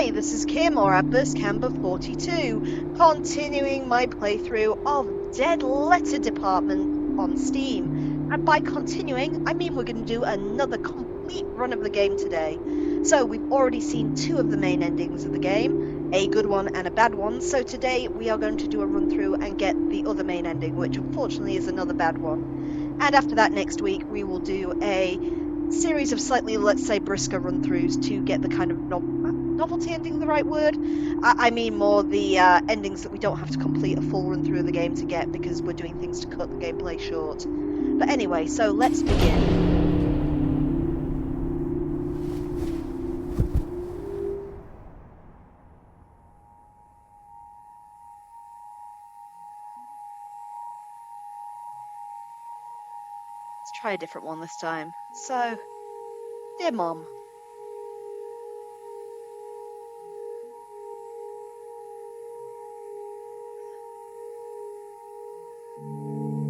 Hi, this is Kim, or at Burst Camber 42, continuing my playthrough of Dead Letter Department on Steam. And by continuing, I mean we're going to do another complete run of the game today. So we've already seen two of the main endings of the game, a good one and a bad one, so today we are going to do a run through and get the other main ending, which unfortunately is another bad one. And after that, next week, we will do a series of slightly, let's say, brisker run-throughs to get the kind of novelty ending the right word? I mean more the endings that we don't have to complete a full run through of the game to get because we're doing things to cut the gameplay short. But anyway, so let's begin. Let's try a different one this time. So, dear Mom.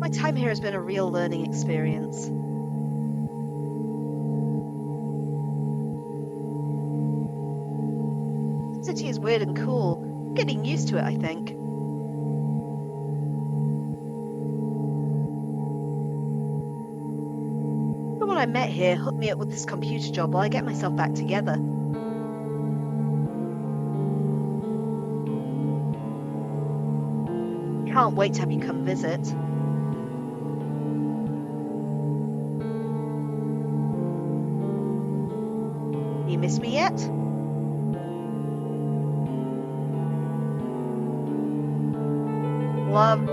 My time here has been a real learning experience. The city is weird and cool. I'm getting used to it, I think. Someone I met here hooked me up with this computer job while I get myself back together. Can't wait to have you come visit. You miss me yet? Love.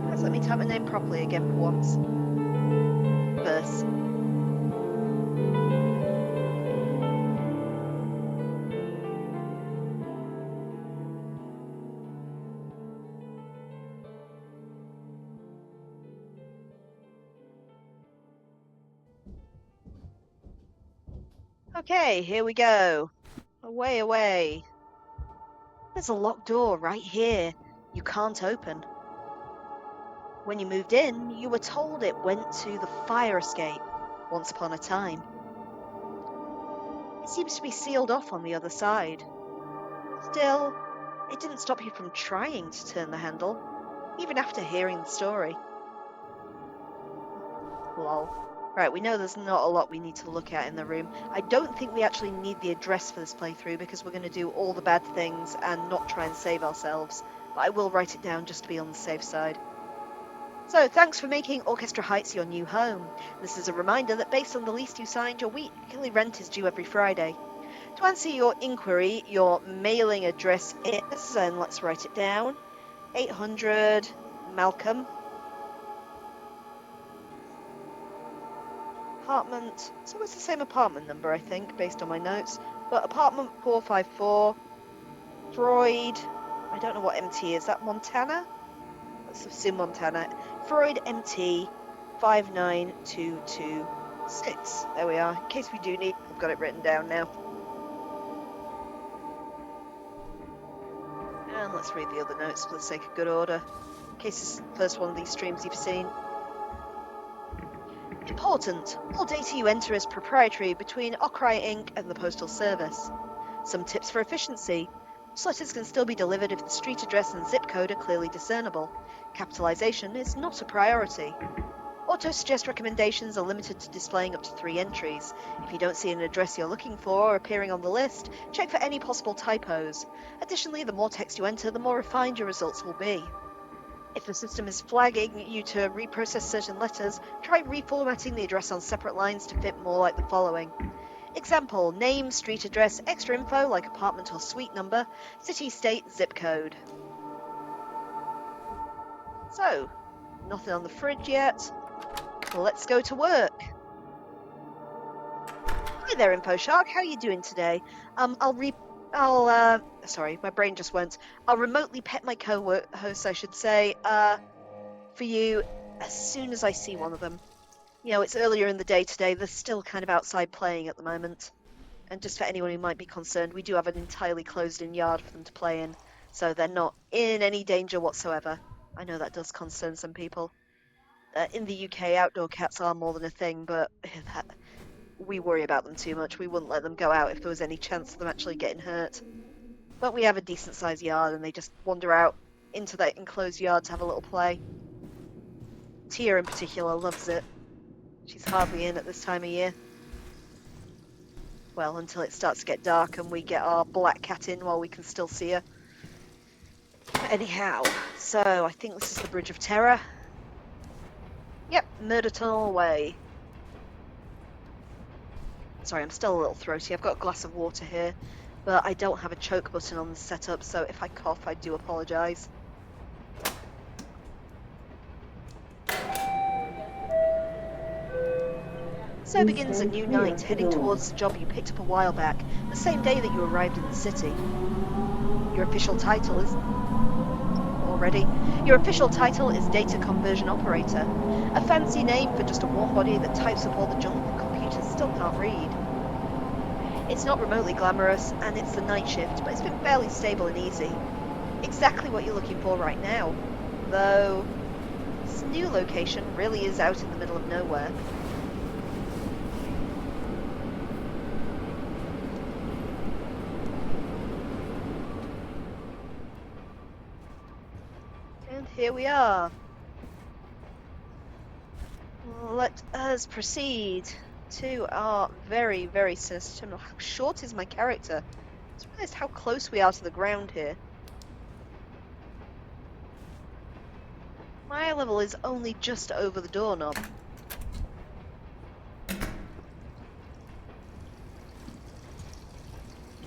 Guys, let me type my name properly again for once. Verse. Okay, here we go. Away, away. There's a locked door right here. You can't open. When you moved in, you were told it went to the fire escape once upon a time. It seems to be sealed off on the other side. Still, it didn't stop you from trying to turn the handle, even after hearing the story. Lol. Right, we know there's not a lot we need to look at in the room. I don't think we actually need the address for this playthrough because we're going to do all the bad things and not try and save ourselves. But I will write it down just to be on the safe side. So, thanks for making Orchestra Heights your new home. This is a reminder that based on the lease you signed, your weekly rent is due every Friday. To answer your inquiry, your mailing address is, and let's write it down, 800 Malcolm. Apartment, so it's the same apartment number, I think, based on my notes, but apartment 454, Freud, I don't know what MT is, that Montana? Let's assume Montana. Freud MT 59226. There we are, in case we do need, I've got it written down now. And let's read the other notes for the sake of good order, in case this is the first one of these streams you've seen. Important! All data you enter is proprietary between Okrai Inc. and the Postal Service. Some tips for efficiency. Most letters can still be delivered if the street address and zip code are clearly discernible. Capitalization is not a priority. Auto-suggest recommendations are limited to displaying up to 3 entries. If you don't see an address you're looking for appearing on the list, check for any possible typos. Additionally, the more text you enter, the more refined your results will be. If the system is flagging you to reprocess certain letters, try reformatting the address on separate lines to fit more like the following. Example, name, street address, extra info like apartment or suite number, city, state, zip code. So, nothing on the fridge yet. Let's go to work. Hi there, Info Shark. How are you doing today? Sorry, my brain just went. I'll remotely pet my co-hosts, I should say, for you as soon as I see one of them. You know, it's earlier in the day today. They're still kind of outside playing at the moment. And just for anyone who might be concerned, we do have an entirely closed-in yard for them to play in, so they're not in any danger whatsoever. I know that does concern some people. In the UK, outdoor cats are more than a thing, but we worry about them too much. We wouldn't let them go out if there was any chance of them actually getting hurt. But we have a decent sized yard and they just wander out into that enclosed yard to have a little play. Tia in particular loves it. She's hardly in at this time of year. Well, until it starts to get dark and we get our black cat in while we can still see her. Anyhow, so I think this is the Bridge of Terror. Yep, Murder Tunnel Way. Sorry, I'm still a little throaty. I've got a glass of water here, but I don't have a choke button on the setup, so if I cough, I do apologise. So begins a new night, heading towards the job you picked up a while back, the same day that you arrived in the city. Your official title is... Already? Your official title is Data Conversion Operator, a fancy name for just a warm body that types up all the junk that computers still can't read. It's not remotely glamorous, and it's the night shift, but it's been fairly stable and easy. Exactly what you're looking for right now, though this new location really is out in the middle of nowhere. And here we are. Let us proceed to our very, very sinister terminal. How short is my character? I just realised how close we are to the ground here. My eye level is only just over the doorknob.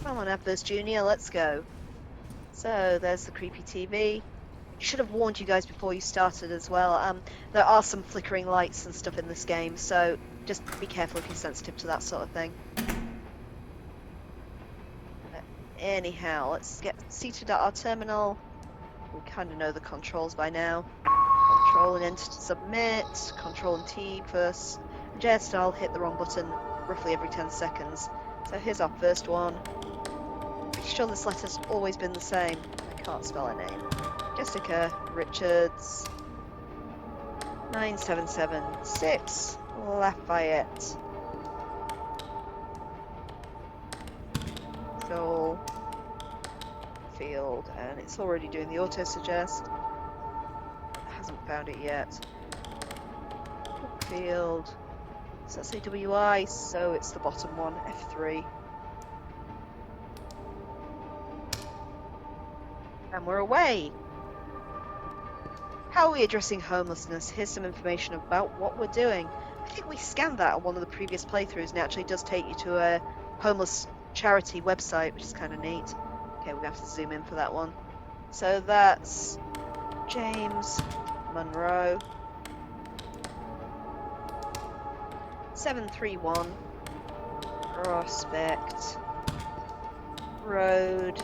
Come on, Adverse Junior, let's go. So, there's the creepy TV. Should have warned you guys before you started as well. There are some flickering lights and stuff in this game, so just be careful if you're sensitive to that sort of thing. Anyhow, let's get seated at our terminal. We kind of know the controls by now. Control and Enter to submit. Control and T first. Just I'll hit the wrong button roughly every 10 seconds. So here's our first one. Pretty sure this letter's always been the same. I can't spell her name. Jessica Richards, 9776 Lafayette. Goal field, and it's already doing the auto suggest. Hasn't found it yet. Field. Does that say WI? So it's the bottom one, F3. And we're away. How are we addressing homelessness? Here's some information about what we're doing. I think we scanned that on one of the previous playthroughs, and it actually does take you to a homeless charity website, which is kind of neat. Okay, we're going to have to zoom in for that one. So that's James Monroe. 731 Prospect Road,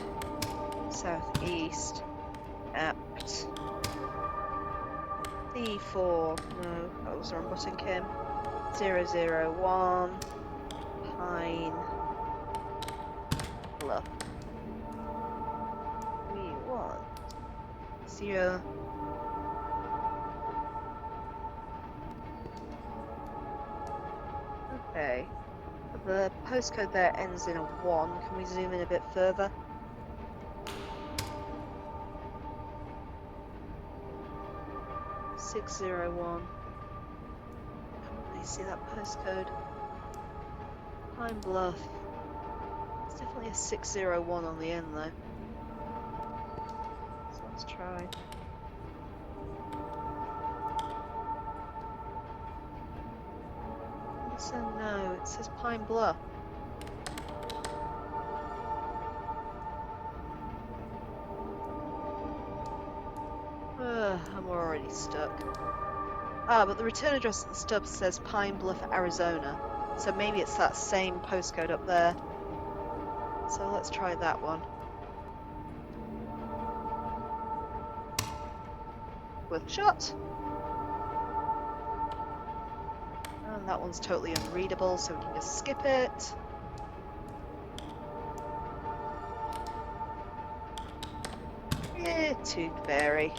Southeast, Apt. D4, no, that was the wrong button, Kim. 001 Pine Bluff. We want 0. Okay. The postcode there ends in a 1. Can we zoom in a bit further? .601. You see that postcode? Pine Bluff. It's definitely a 601 on the end though. So let's try. So no, it says Pine Bluff. I'm already stuck. Ah, but the return address at the stub says Pine Bluff, Arizona. So maybe it's that same postcode up there. So let's try that one. Worth a shot. And that one's totally unreadable, so we can just skip it. Yeah, Toothberry.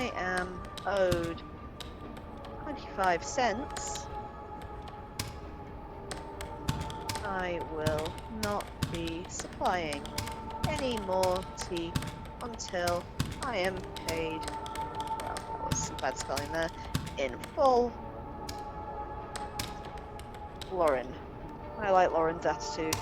I am owed 25 cents. I will not be supplying any more tea until I am paid. Well, that was some bad spelling there. In full. Lauren. I like Lauren's attitude.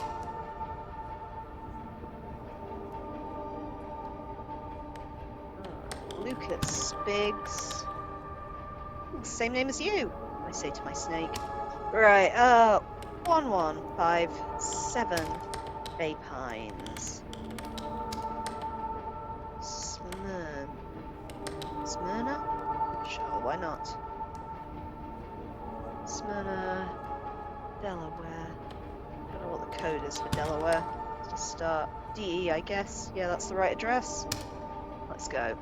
Lucas Biggs. Same name as you, I say to my snake. Right, 1157 Bay Pines. Smyrna? Sure, why not? Smyrna, Delaware. Don't know what the code is for Delaware. Let's just start. DE, I guess. Yeah, that's the right address. Let's go.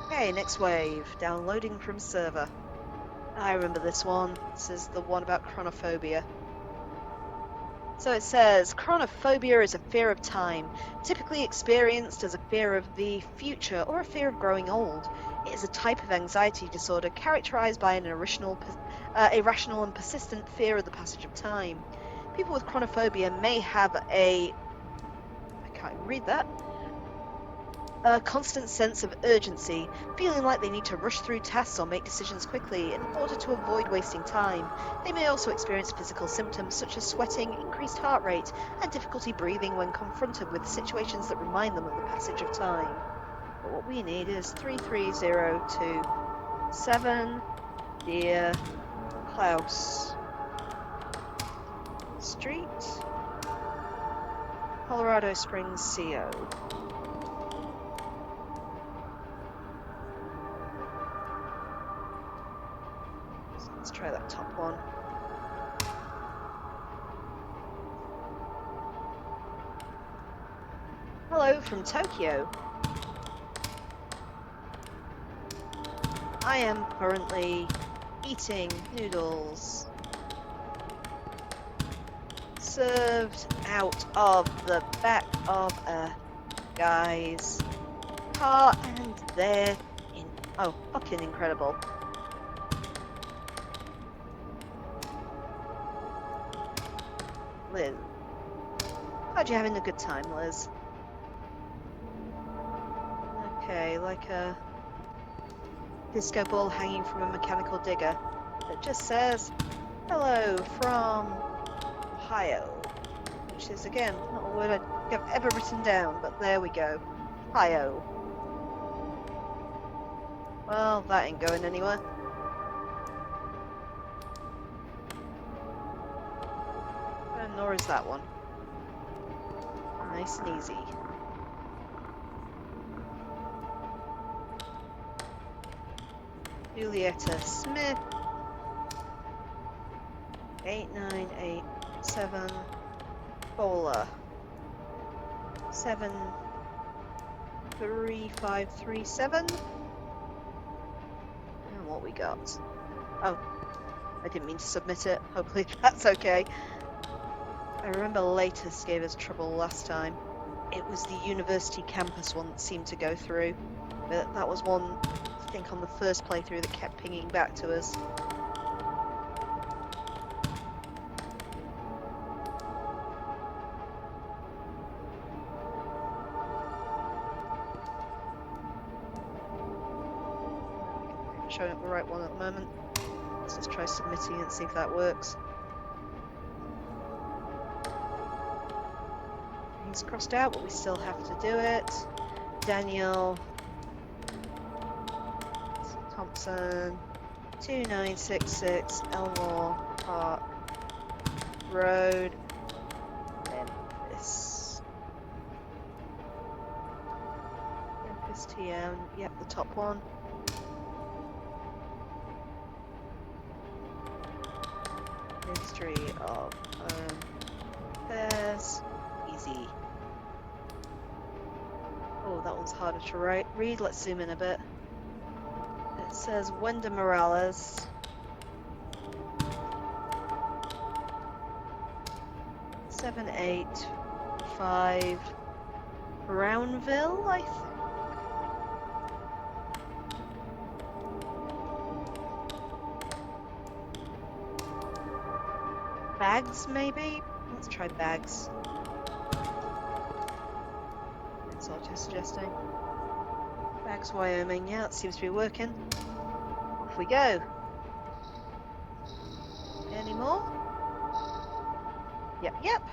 Okay, next wave. Downloading from server. I remember this one. This is the one about chronophobia. So it says, chronophobia is a fear of time, typically experienced as a fear of the future or a fear of growing old. It is a type of anxiety disorder characterized by an irrational and persistent fear of the passage of time. People with chronophobia may have I can't even read that, a constant sense of urgency, feeling like they need to rush through tasks or make decisions quickly in order to avoid wasting time. They may also experience physical symptoms such as sweating, increased heart rate, and difficulty breathing when confronted with situations that remind them of the passage of time. But what we need is 33027 Dear Klaus Street, Colorado Springs, CO. Let's try that top one. Hello from Tokyo. I am currently eating noodles served out of the back of a guy's car, and they're fucking incredible. Liz. Glad you're having a good time, Liz. Okay, like a disco ball hanging from a mechanical digger that just says, hello from Ohio. Which is, again, not a word I've ever written down, but there we go. Ohio. Well, that ain't going anywhere. And nor is that one. Nice and easy. Julietta Smith. 8987 Bowler. 73537. And what we got? Oh, I didn't mean to submit it. Hopefully that's okay. I remember Latest gave us trouble last time. It was the university campus one that seemed to go through. But that was one, I think, on the first playthrough that kept pinging back to us. Showing up the right one at the moment. Let's just try submitting it and see if that works. He's crossed out, but we still have to do it. Daniel Thompson, 2966 Elmore Park Road, Memphis. Memphis TM, yep, the top one. Ministry of Affairs, easy. Oh, that one's harder to read. Let's zoom in a bit. It says Wenda Morales. 785 Brownville, I think. Bags, maybe? Let's try bags. That's what I'm suggesting. Bags, Wyoming. Yeah, that seems to be working. Off we go. Any more? Yep.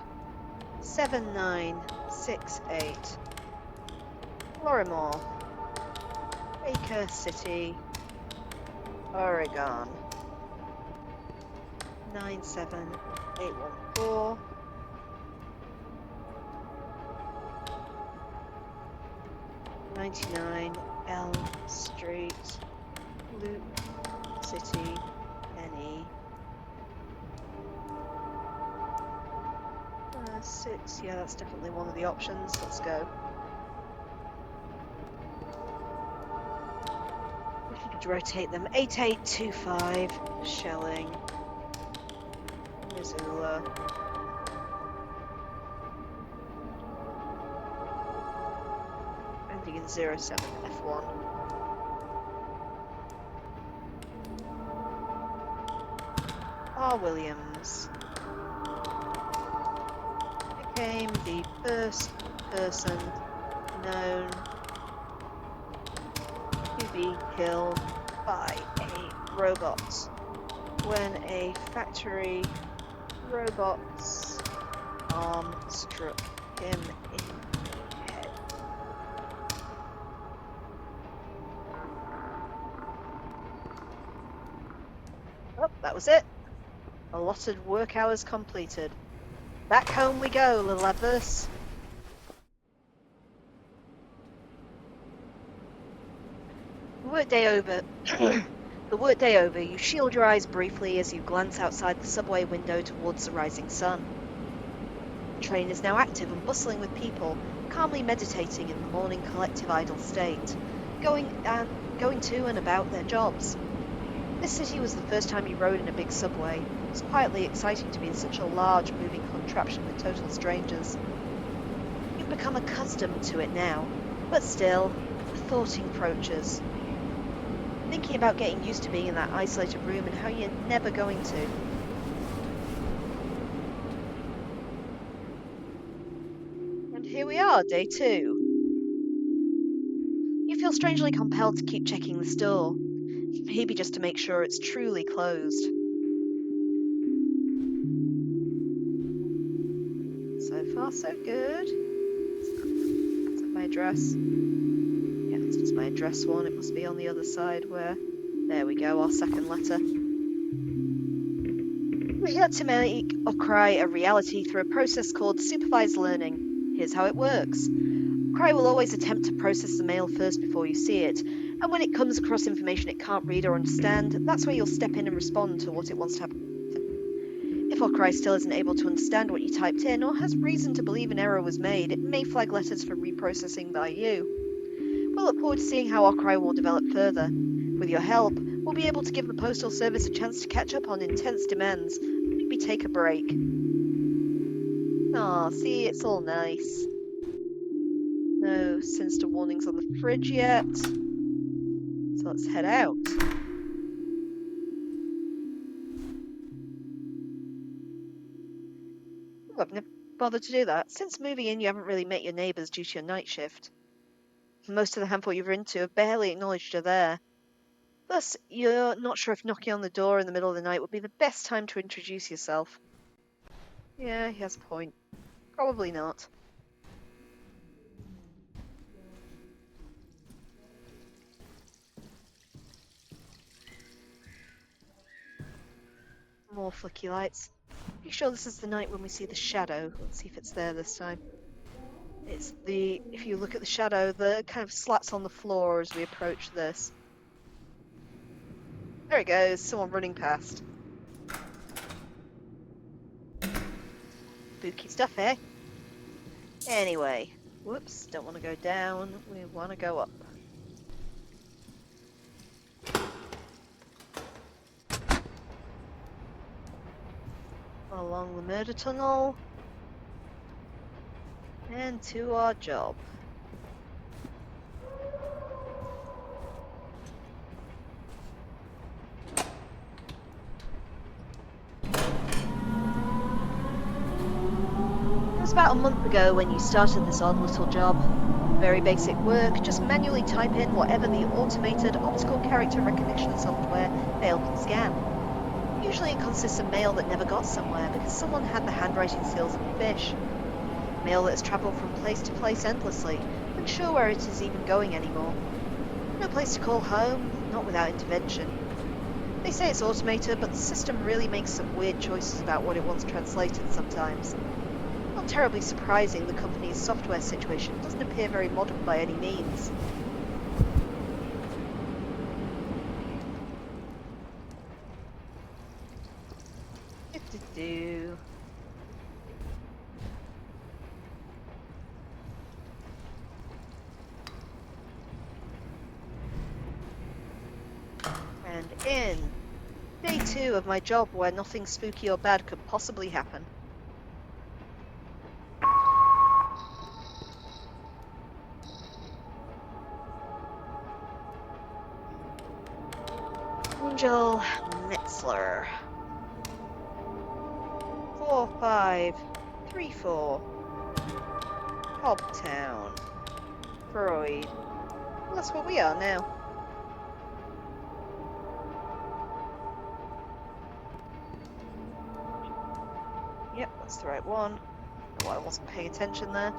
7968. Lorimore. Baker City. Oregon. 97814. 99 Elm Street, Loop City, NE. 6, yeah, that's definitely one of the options. Let's go. We could rotate them. 8825, Shelling, Missoula. Ending in 07F1. R. Williams became the first person known to be killed by a robot when a factory robot's arm struck him in the head. Oh, that was it. Allotted work hours completed. Back home we go, little adverse. Workday over. The workday over, you shield your eyes briefly as you glance outside the subway window towards the rising sun. The train is now active and bustling with people, calmly meditating in the morning collective idle state, going to and about their jobs. This city was the first time you rode in a big subway. It was quietly exciting to be in such a large, moving contraption with total strangers. You've become accustomed to it now, but still, a thought encroaches. Thinking about getting used to being in that isolated room and how you're never going to. And here we are, day 2. You feel strangely compelled to keep checking the store, maybe just to make sure it's truly closed. So far, so good. Is that my address? Yeah, it's my address one. It must be on the other side where... There we go, our second letter. We had to make Okrai a reality through a process called supervised learning. Here's how it works. Okrai will always attempt to process the mail first before you see it, and when it comes across information it can't read or understand, that's where you'll step in and respond to what it wants to happen. If Okrai still isn't able to understand what you typed in, or has reason to believe an error was made, it may flag letters for reprocessing by you. We'll look forward to seeing how Okrai will develop further. With your help, we'll be able to give the Postal Service a chance to catch up on intense demands, maybe take a break. Aw, see, it's all nice. No sinister warnings on the fridge yet. So let's head out. Oh, I've never bothered to do that. Since moving in, you haven't really met your neighbours due to your night shift. Most of the handful you've into have barely acknowledged you're there. Thus, you're not sure if knocking on the door in the middle of the night would be the best time to introduce yourself. Yeah, he has a point. Probably not. More flicky lights. Be sure this is the night when we see the shadow. Let's see if it's there this time. It's if you look at the shadow, the kind of slats on the floor as we approach this. There it goes, someone running past. Spooky stuff, eh? Anyway, whoops, don't want to go down, we want to go up. Along the murder tunnel. And to our job. about a month ago when you started this odd little job. Very basic work, just manually type in whatever the automated optical character recognition software failed to scan. Usually it consists of mail that never got somewhere because someone had the handwriting skills of a fish. Mail that has travelled from place to place endlessly, unsure where it is even going anymore. No place to call home, not without intervention. They say it's automated, but the system really makes some weird choices about what it wants translated sometimes. Not terribly surprising, the company's software situation doesn't appear very modern by any means. Do-do-do. And in. Day 2 of my job where nothing spooky or bad could possibly happen. Angel Metzler. 4534 Hobtown, Freud. Well, that's where we are now. Yep, that's the right one. Oh, I wasn't paying attention there.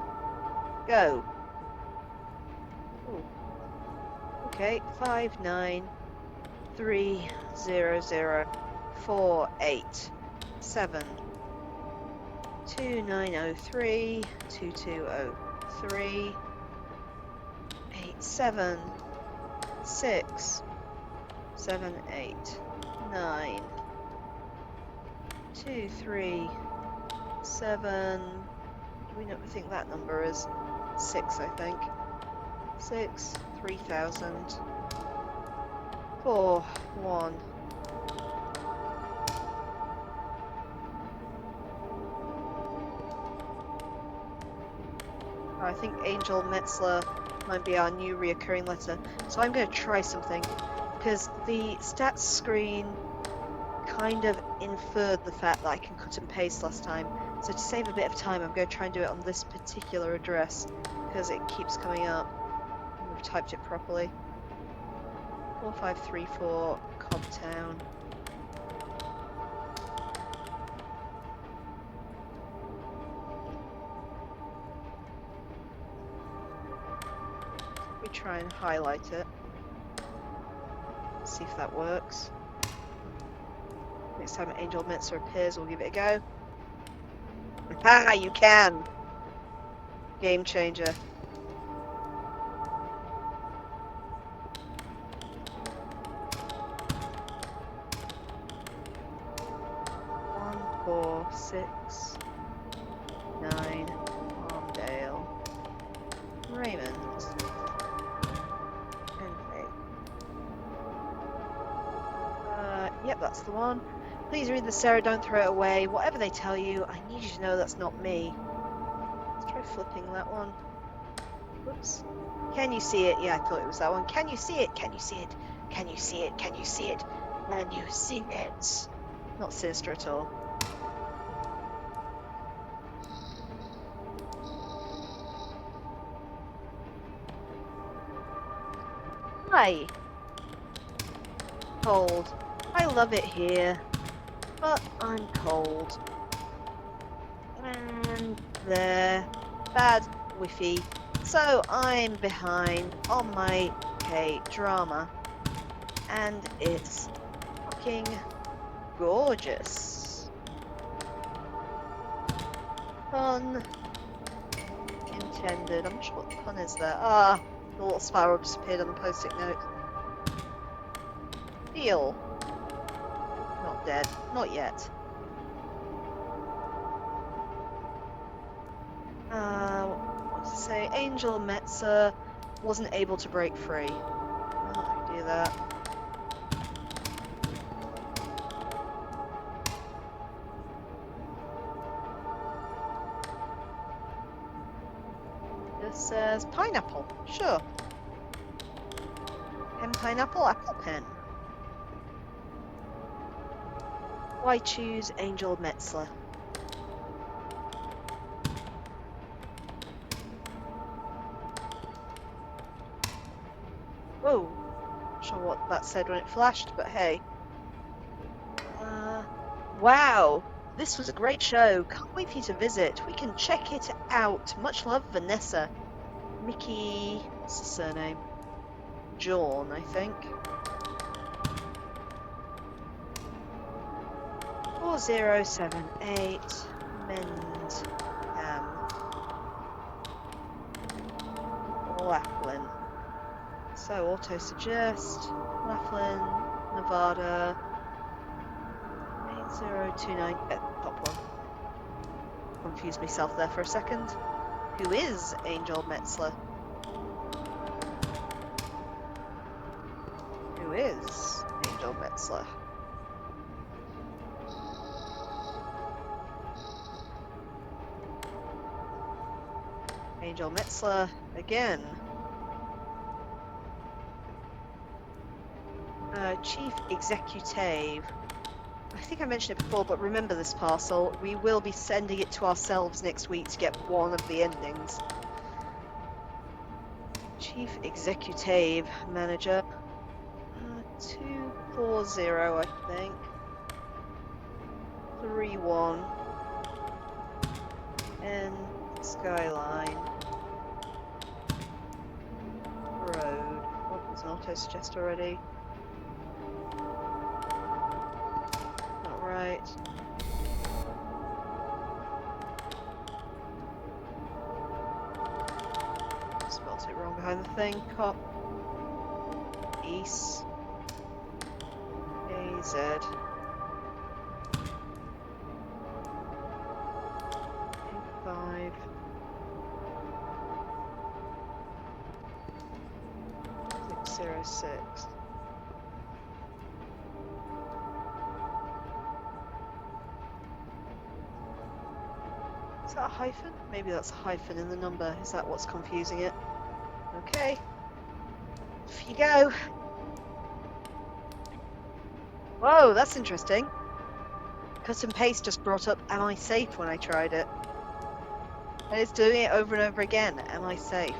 Go. Ooh. Okay, 5930048 2903 2203 87678 237. Do we know? I think that number is 6. I think 3000 41. I think Angel Metzler might be our new reoccurring letter. So I'm going to try something, because the stats screen kind of inferred the fact that I can cut and paste last time. So to save a bit of time, I'm going to try and do it on this particular address, because it keeps coming up. And we've typed it properly. 4534 Cobtown. We try and highlight it. See if that works. Next time Angel Metzler appears, we'll give it a go. Ah, you can! Game changer. One, 4, 6, 9, Armdale, Raymond. Yep, that's the one. Please read the Sarah, don't throw it away. Whatever they tell you, I need you to know that's not me. Let's try flipping that one. Whoops. Can you see it? Yeah, I thought it was that one. Can you see it? Can you see it? Can you see it? Can you see it? Can you see it? Not sinister at all. Hi. Cold. I love it here, but I'm cold. And there. Bad Wi-Fi. So I'm behind on my K-drama. And it's fucking gorgeous. Pun intended. I'm not sure what the pun is there. Ah, the little spiral just appeared on the post-it note. Deal. Not dead. Not yet. What does it say? Angel Metzler wasn't able to break free. Oh, I do that. This says pineapple. Sure. Pen pineapple, apple pen. Why choose Angel Metzler? Whoa. Not sure what that said when it flashed, but hey. Wow. This was a great show. Can't wait for you to visit. We can check it out. Much love, Vanessa. Mickey... What's the surname? John, I think. 4078 Mend Laughlin. So auto suggest Laughlin, Nevada 8029. Top one. Confused myself there for a second. Who is Angel Metzler? Who is Angel Metzler? Angel Metzler again. Chief Executive. I think I mentioned it before, but remember this parcel. We will be sending it to ourselves next week to get one of the endings. Chief Executive Manager. 240, I think. 31. And Skyline. Road. Oh, there's an auto suggest already. Not right. Spelled it wrong behind the thing. Cop. East. AZ. 5. 606. Is that a hyphen? Maybe that's a hyphen in the number. Is that what's confusing it? Okay. Off you go. Whoa, that's interesting. Cut and paste just brought up, am I safe when I tried it? And it's doing it over and over again. Am I safe?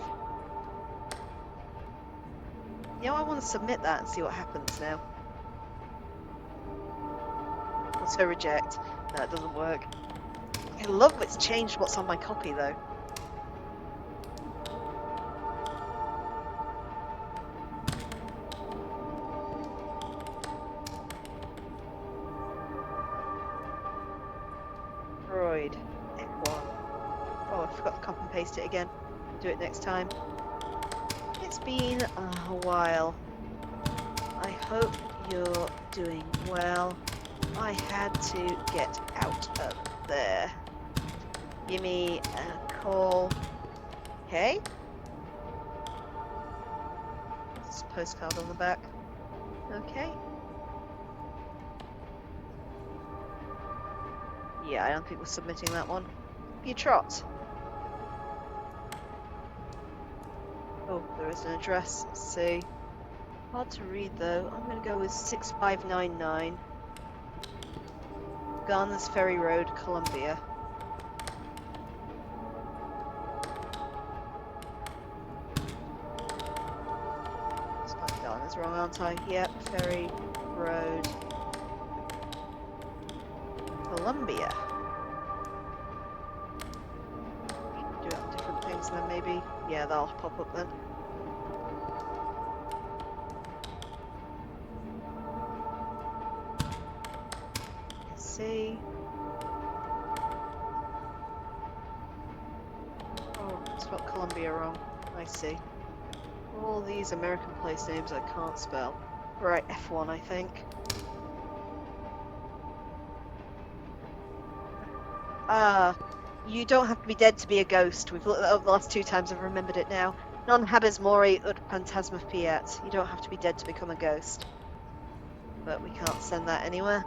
You know, I want to submit that and see what happens now. Also reject. No, it doesn't work. I love it's changed what's on my copy though. Freud. F1. Oh, I forgot to copy and paste it again. I'll do it next time. It's been a while. I hope you're doing well. I had to get out of there. Give me a call. Okay. There's a postcard on the back. Okay. Yeah, I don't think we're submitting that one. You trot. Oh, there is an address. Let's see. Hard to read though. I'm going to go with 6599. Garner's Ferry Road, Columbia. Spelled Garner's wrong, aren't I? Yep, Ferry Road, Columbia. Do it on different things then maybe. Yeah, that'll pop up then. See. Oh, I spelled Columbia wrong. I see. All these American place names I can't spell. Right, F1 I think. You don't have to be dead to be a ghost. We've looked that up the last 2 times, I've remembered it now. Non habes mori ut phantasma fiat. You don't have to be dead to become a ghost. But we can't send that anywhere.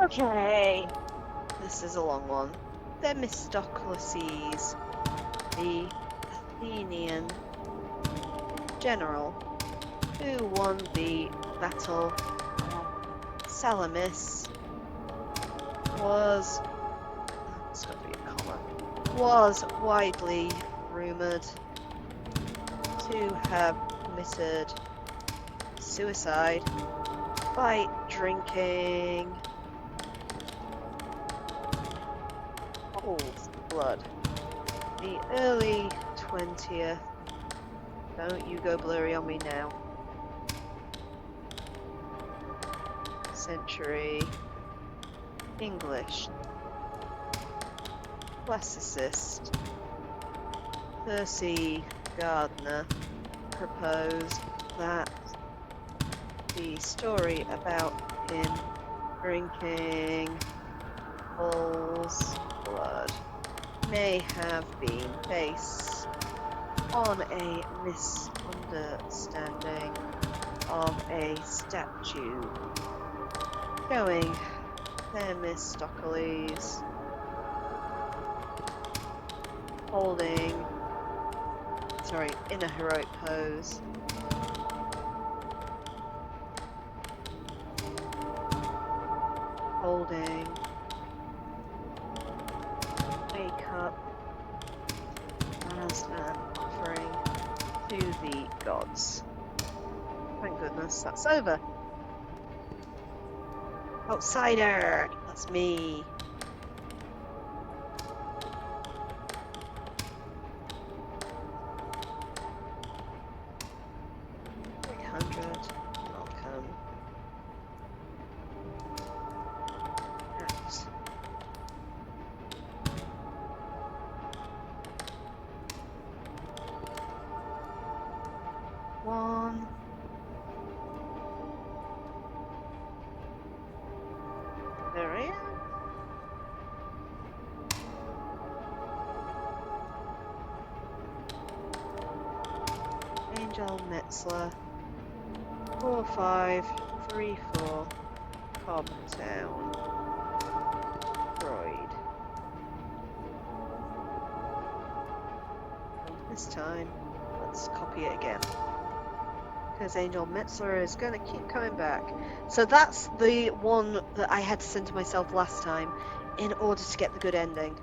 Okay. This is a long one. Themistocles, the Athenian general who won the Battle of Salamis, was... It's got to be a comma. was widely rumoured to have committed suicide by drinking cold blood. The early 20th. Don't you go blurry on me now. Century English classicist Percy Gardner proposed that the story about him drinking bull's blood may have been based on a misunderstanding of a statue showing Themistocles in a heroic pose. Holding a cup as an offering to the gods. Thank goodness that's over. Outsider! That's me. Welcome. Out. One. There I am. Angel Metzler. 4534 Cobb Town. Freud. And this time, let's copy it again. Because Angel Metzler is going to keep coming back. So that's the one that I had to send to myself last time in order to get the good ending.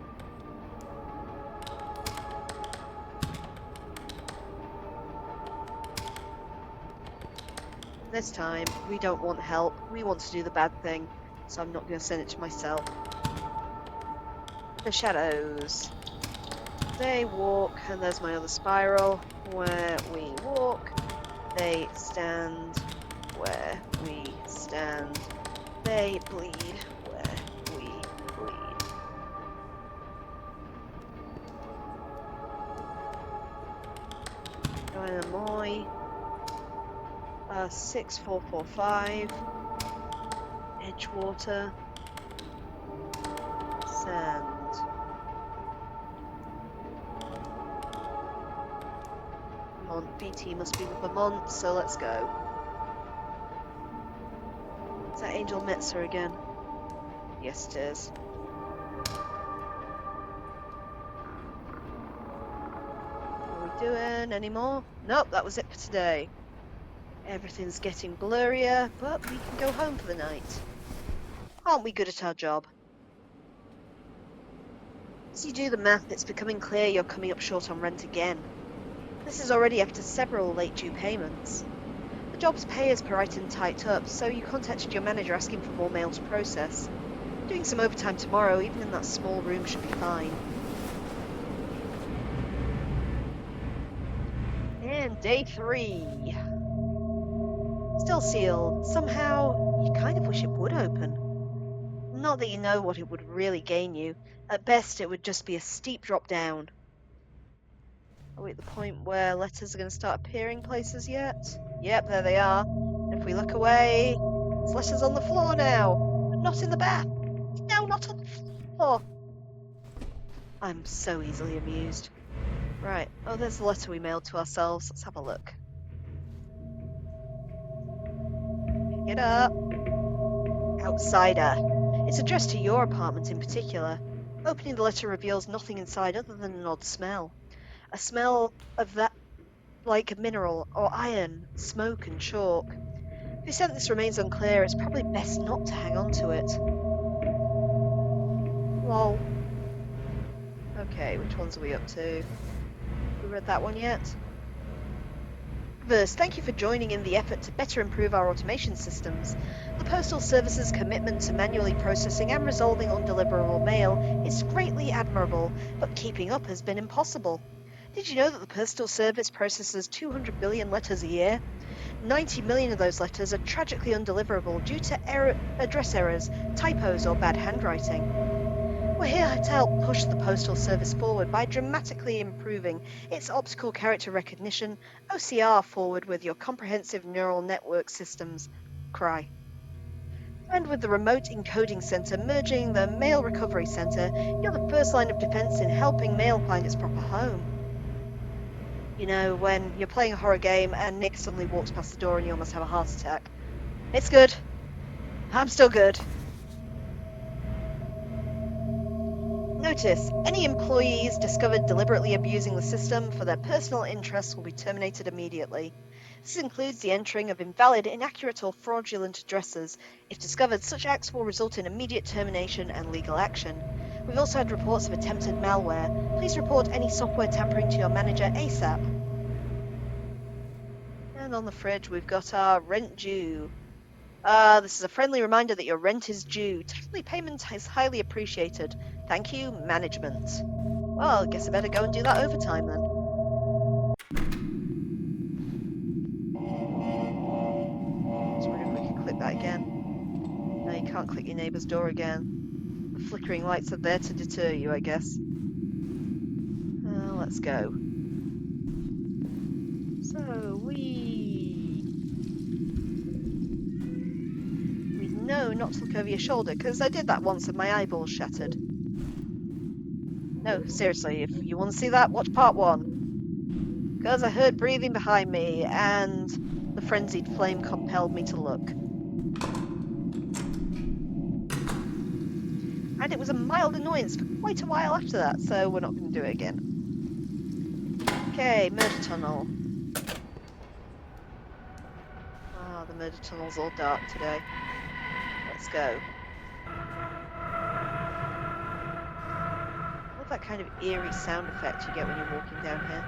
This time, we don't want help. We want to do the bad thing. So I'm not going to send it to myself. The shadows. They walk, and there's my other spiral. Where we walk, they stand. Where we stand, they bleed. Where we bleed. Dynamoi. 6445 Edgewater Sand. Vermont. BT must be Vermont, so let's go. Is that Angel Metzer again? Yes, it is. Are we doing any more? Nope, that was it for today. Everything's getting blurrier, but we can go home for the night. Aren't we good at our job? As you do the math, it's becoming clear you're coming up short on rent again. This is already after several late due payments. The job's pay is per item typed up, so you contacted your manager asking for more mail to process. Doing some overtime tomorrow, even in that small room, should be fine. And day 3. Still sealed. Somehow, you kind of wish it would open. Not that you know what it would really gain you. At best, it would just be a steep drop down. Are we at the point where letters are going to start appearing places yet? Yep, there they are. If we look away, there's letters on the floor now. But not in the bath. No, not on the floor. I'm so easily amused. Right. Oh, there's the letter we mailed to ourselves. Let's have a look. Get up. Outsider. It's addressed to your apartment in particular. Opening the letter reveals nothing inside other than an odd smell. A smell of that, like mineral or iron, smoke and chalk. Who sent this remains unclear. It's probably best not to hang on to it. Lol. Okay, which ones are we up to? Have we read that one yet? First, thank you for joining in the effort to better improve our automation systems. The Postal Service's commitment to manually processing and resolving undeliverable mail is greatly admirable, but keeping up has been impossible. Did you know that the Postal Service processes 200 billion letters a year? 90 million of those letters are tragically undeliverable due to address errors, typos, or bad handwriting. We're here to help push the Postal Service forward by dramatically improving its optical character recognition, OCR forward with your comprehensive neural network systems. Cry. And with the Remote Encoding Center merging the Mail Recovery Center, you're the first line of defense in helping mail find its proper home. You know, when you're playing a horror game and Nick suddenly walks past the door and you almost have a heart attack. It's good. I'm still good. Notice, any employees discovered deliberately abusing the system for their personal interests will be terminated immediately. This includes the entering of invalid, inaccurate, or fraudulent addresses. If discovered, such acts will result in immediate termination and legal action. We've also had reports of attempted malware. Please report any software tampering to your manager ASAP. And on the fridge, we've got our rent due. This is a friendly reminder that your rent is due. Timely payment is highly appreciated. Thank you, management. Well, I guess I better go and do that overtime then. Just wondering if we can click that again. No, you can't click your neighbour's door again. The flickering lights are there to deter you, I guess. Let's go. So, we know not to look over your shoulder, because I did that once and my eyeballs shattered. No, seriously, if you want to see that, watch part 1. Because I heard breathing behind me, and the frenzied flame compelled me to look. And it was a mild annoyance for quite a while after that, so we're not going to do it again. Okay, murder tunnel. Ah, the murder tunnel's all dark today. Let's go. I love that kind of eerie sound effect you get when you're walking down here.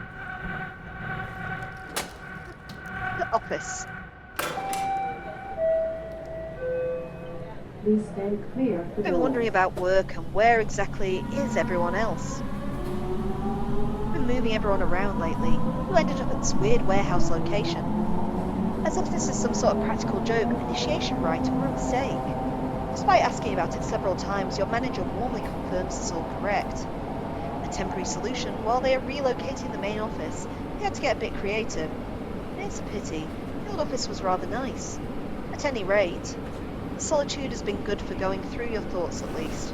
The office. Please stay clear of the I've been door. wondering about work and where exactly is everyone else. I've been moving everyone around lately. Who ended up at this weird warehouse location? As if this is some sort of practical joke, initiation rite, or a mistake. Despite asking about it several times, your manager warmly confirms it's all correct. A temporary solution, while they are relocating the main office, they had to get a bit creative. It's a pity. The old office was rather nice. At any rate, solitude has been good for going through your thoughts at least.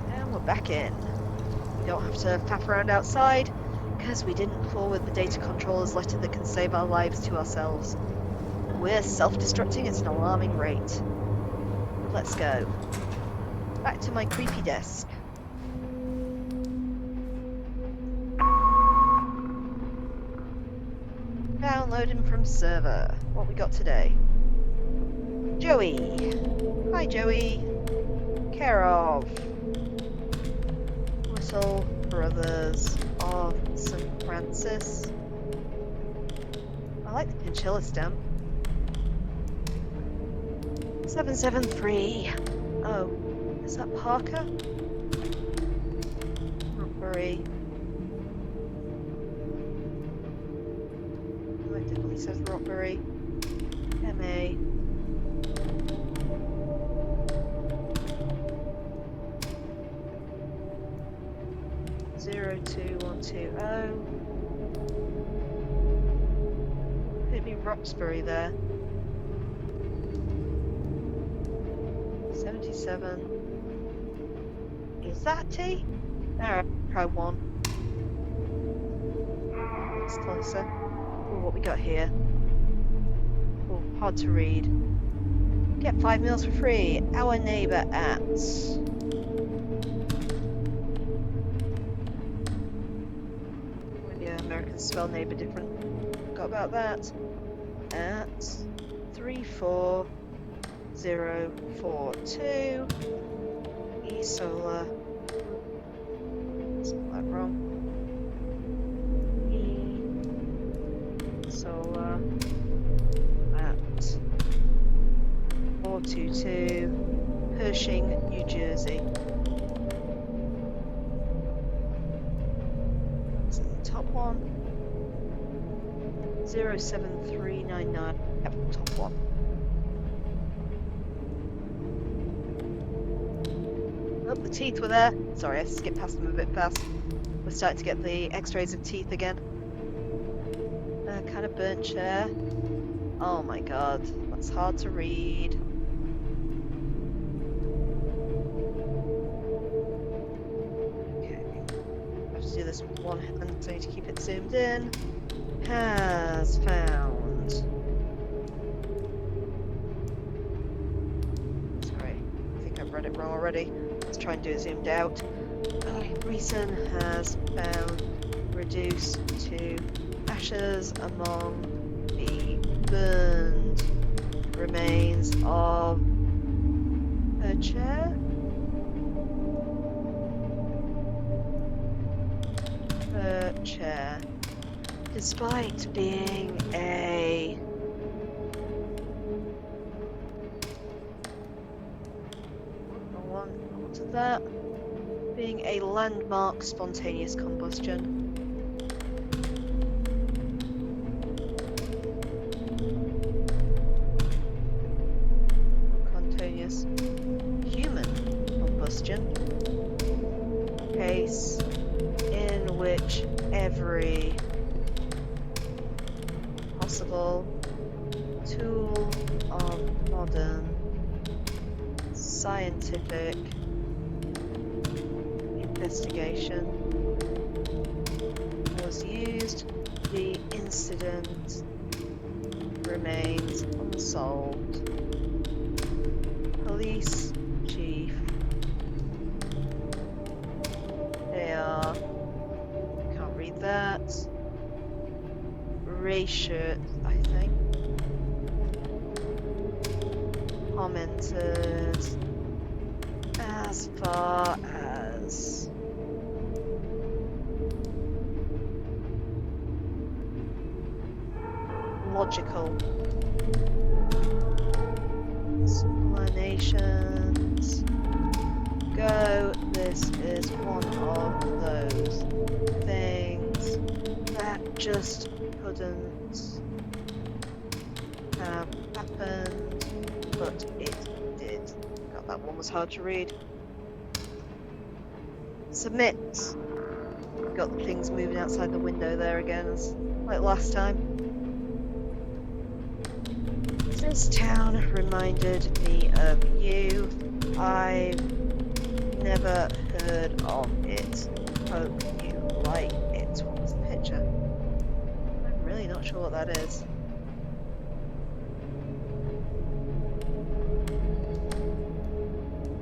And we're back in. We don't have to faff around outside, because we didn't forward the data controller's letter that can save our lives to ourselves. We're self-destructing at an alarming rate. Let's go. Back to my creepy desk. Downloading from server. What we got today? Joey. Hi, Joey. Care of. Little Brothers of St. Francis. I like the Pinchilla stamp. 773. Oh, is that Parker? Rockbury. Oh, it definitely says Rockbury. MA. Zero 2 1 2 0. Could be Roxbury there. 77. Is that T? Alright, try 1. It's closer. Oh, what we got here? Oh, hard to read. Get 5 meals for free. Our neighbour at. Yeah, Americans spell neighbour different. Forgot about that. At 34 042 E solar. Spelled that wrong. E solar at 422 Pershing, New Jersey. That's the top one. 07399. Yep, top one. Oh, the teeth were there. Sorry, I skipped past them a bit fast. We're starting to get the x-rays of teeth again. Kind of burnt chair. Oh my god, that's hard to read. Okay, I have to do this with one hand, so I need to keep it zoomed in. Has found. Sorry, I think I've read it wrong already. Let's try and do it zoomed out. Recent has found reduced to ashes among the burned remains of her chair. Her chair. Despite being a that being a landmark spontaneous combustion. Spontaneous human combustion. Case in which every possible tool of modern scientific investigation was used. The incident remains unsolved. Police chief. They are. Can't read that. Ray shirt, I think. Commented as far as logical explanations go, this is one of those things that just couldn't have happened, but it did. God, that one was hard to read. Submit. Got the things moving outside the window there again, as like last time. This town reminded me of you. I've never heard of it. Hope you like it. What was the picture? I'm really not sure what that is.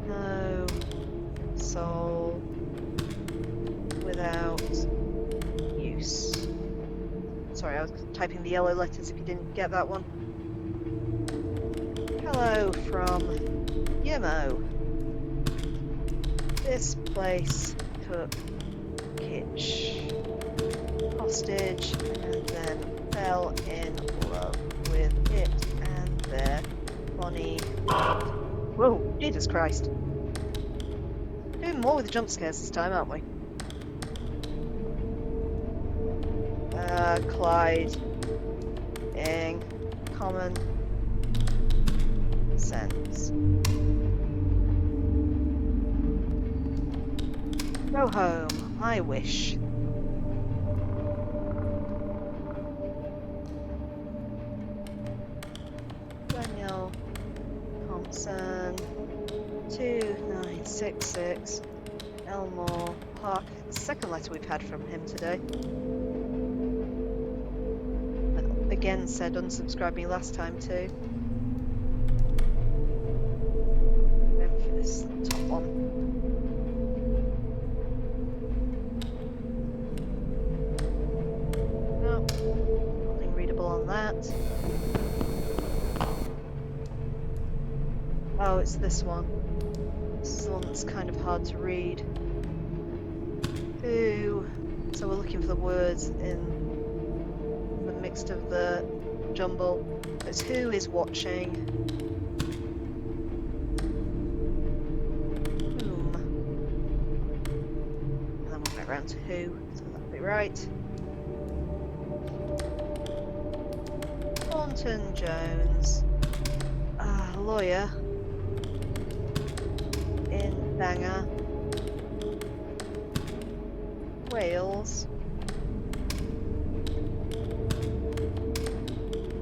No soul without use. Sorry, I was typing the yellow letters if you didn't get that one. Hello from Yemo. This place took Kitsch hostage and then fell in love with it and their funny. Whoa, Jesus Christ. Doing more with the jump scares this time, aren't we? Clyde. Ing. Common. Sense. Go home, I wish. Daniel Thompson, 2966 Elmore Park. Second letter we've had from him today. Again said unsubscribe me last time too. Memphis, top one. No, nothing readable on that. Oh, it's this one. This is the one that's kind of hard to read. Who? So we're looking for the words in the mixed of the jumble. It's who is watching whom. And then we'll get around to who, so that'll be right. Thornton Jones, lawyer in Bangor, Wales.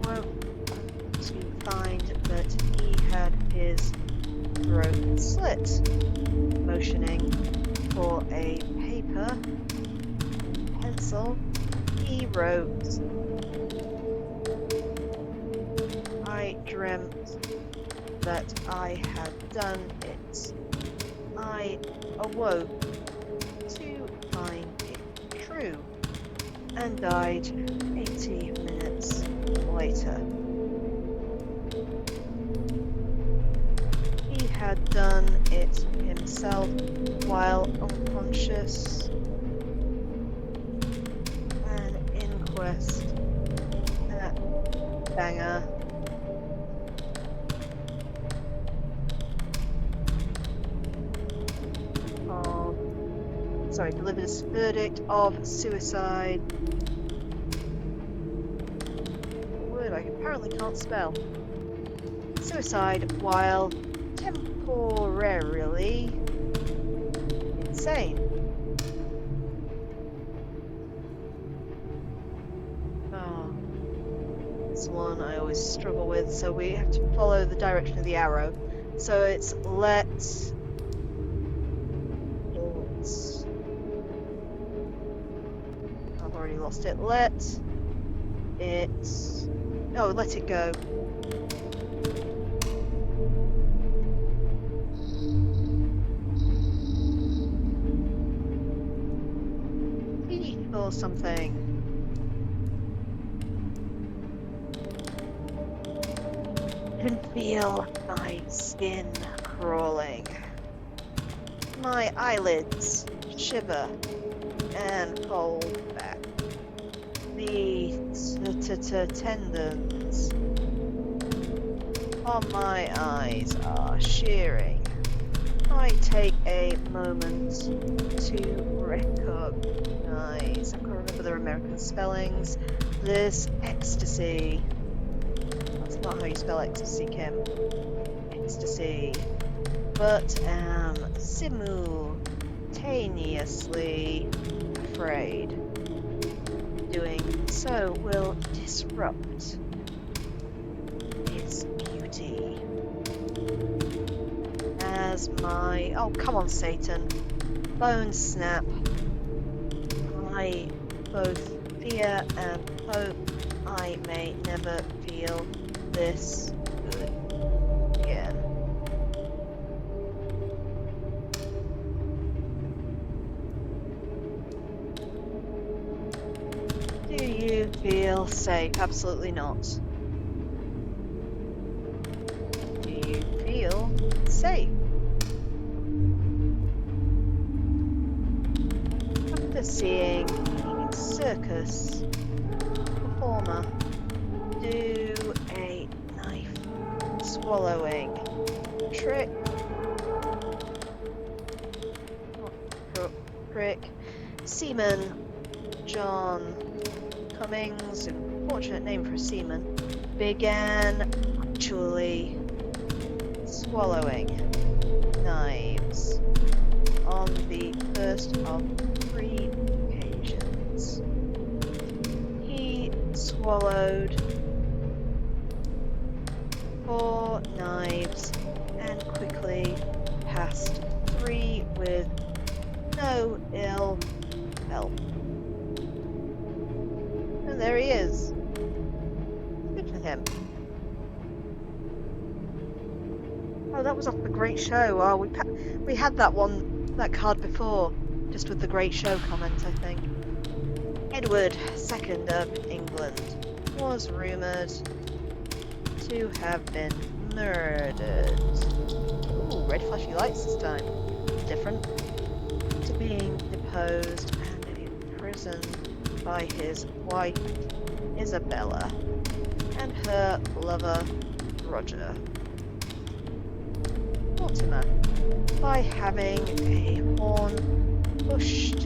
Won't to find that he had his throat slit. Motioning for a paper, pencil, he wrote, I dreamt that I had done it. I awoke to find it true and died 80 minutes later. He had done it himself while unconscious. An inquest at Bangor. Delivered a verdict of suicide. A word I apparently can't spell. Suicide while temporarily insane. Oh, this one I always struggle with, so we have to follow the direction of the arrow. So it's let's. I've already lost it. Let it go. Or something. I can feel my skin crawling. My eyelids shiver and fold back. The tendons on my eyes are shearing. I take a moment to recognize, I can't remember their American spellings, this ecstasy. That's not how you spell ecstasy, Kim. Ecstasy. But am simultaneously afraid. Doing so will disrupt its beauty. As my... Oh, come on, Satan. Bones snap. I both fear and hope I may never feel this good again. Do you feel safe? Absolutely not. Do you feel safe? After seeing a circus performer do a knife swallowing trick, seaman John Cummings, unfortunate name for a seaman, began actually swallowing knives on the first of 3 occasions. He swallowed 4 knives and quickly passed 3 with no ill health. And there he is. Good for him. Oh, that was off The Great Show. Oh, we had that card before, just with the Great Show comment, I think. Edward II of England was rumoured to have been murdered. Ooh, red flashy lights this time. Different. To being deposed and imprisoned by his wife, Isabella, and her lover, Roger. Mortimer, by having a horn pushed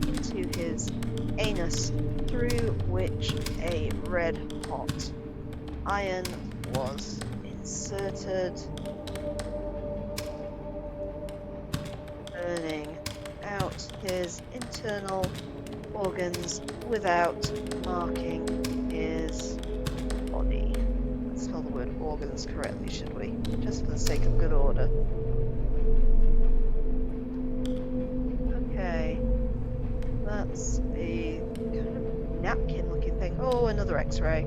into his anus through which a red-hot iron was inserted, burning out his internal organs without marking his body. Let's spell the word organs correctly, should we? Just for the sake of good order. Okay. That's a kind of napkin-looking thing. Oh, another X-ray.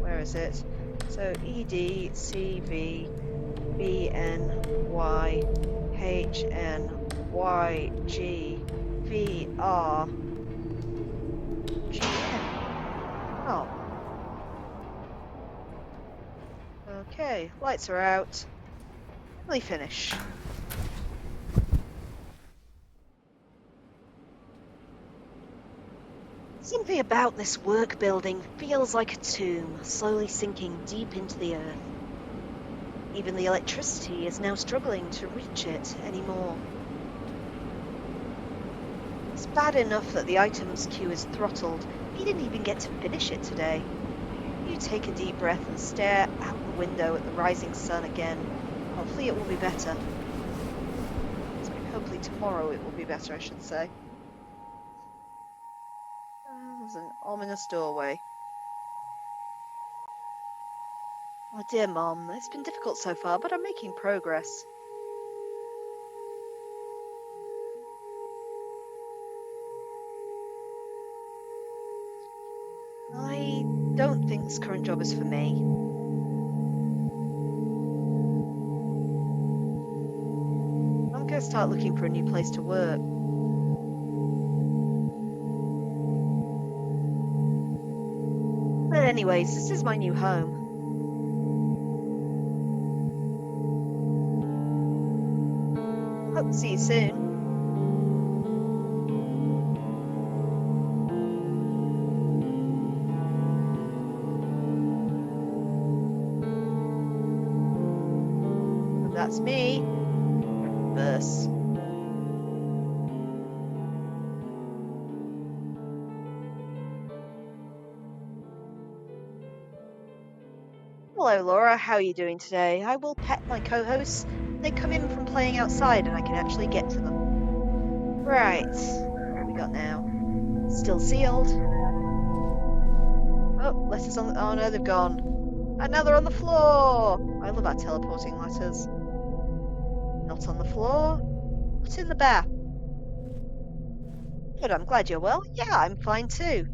Where is it? So E D C V B N Y H N Y G V R G N. Oh. Okay, lights are out. Finally finish. Something about this work building feels like a tomb, slowly sinking deep into the earth. Even the electricity is now struggling to reach it anymore. It's bad enough that the items queue is throttled. We didn't even get to finish it today. You take a deep breath and stare out the window at the rising sun again. Hopefully it will be better. Hopefully tomorrow it will be better, I should say. There's an ominous doorway. Oh dear Mom, it's been difficult so far, but I'm making progress. I don't think this current job is for me. I'm going to start looking for a new place to work. But anyways, this is my new home. Hope to see you soon. That's me. Reverse. Hello, Laura. How are you doing today? I will pet my co-hosts. They come in from playing outside and I can actually get to them. Right. What have we got now? Still sealed. Oh, letters on the... Oh no, they've gone. And now they're on the floor! I love our teleporting letters. Not on the floor. What's in the bath? Good, I'm glad you're well. Yeah, I'm fine too.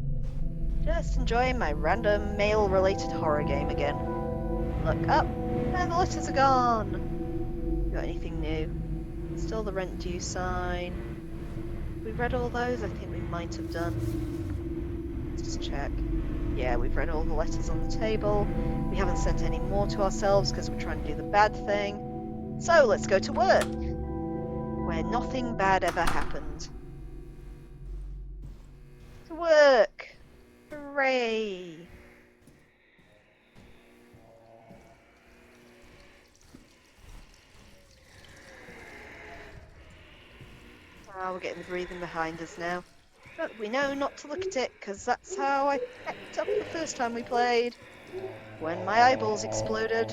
Just enjoying my random mail-related horror game again. Look up, and the letters are gone. Got anything new? Still the rent due sign. We've read all those? I think we might have done. Let's just check. Yeah, we've read all the letters on the table. We haven't sent any more to ourselves because we're trying to do the bad thing. So let's go to work, where nothing bad ever happened. To work! Hooray! Ah, we're getting the breathing behind us now. But we know not to look at it, because that's how I picked up the first time we played. When my eyeballs exploded.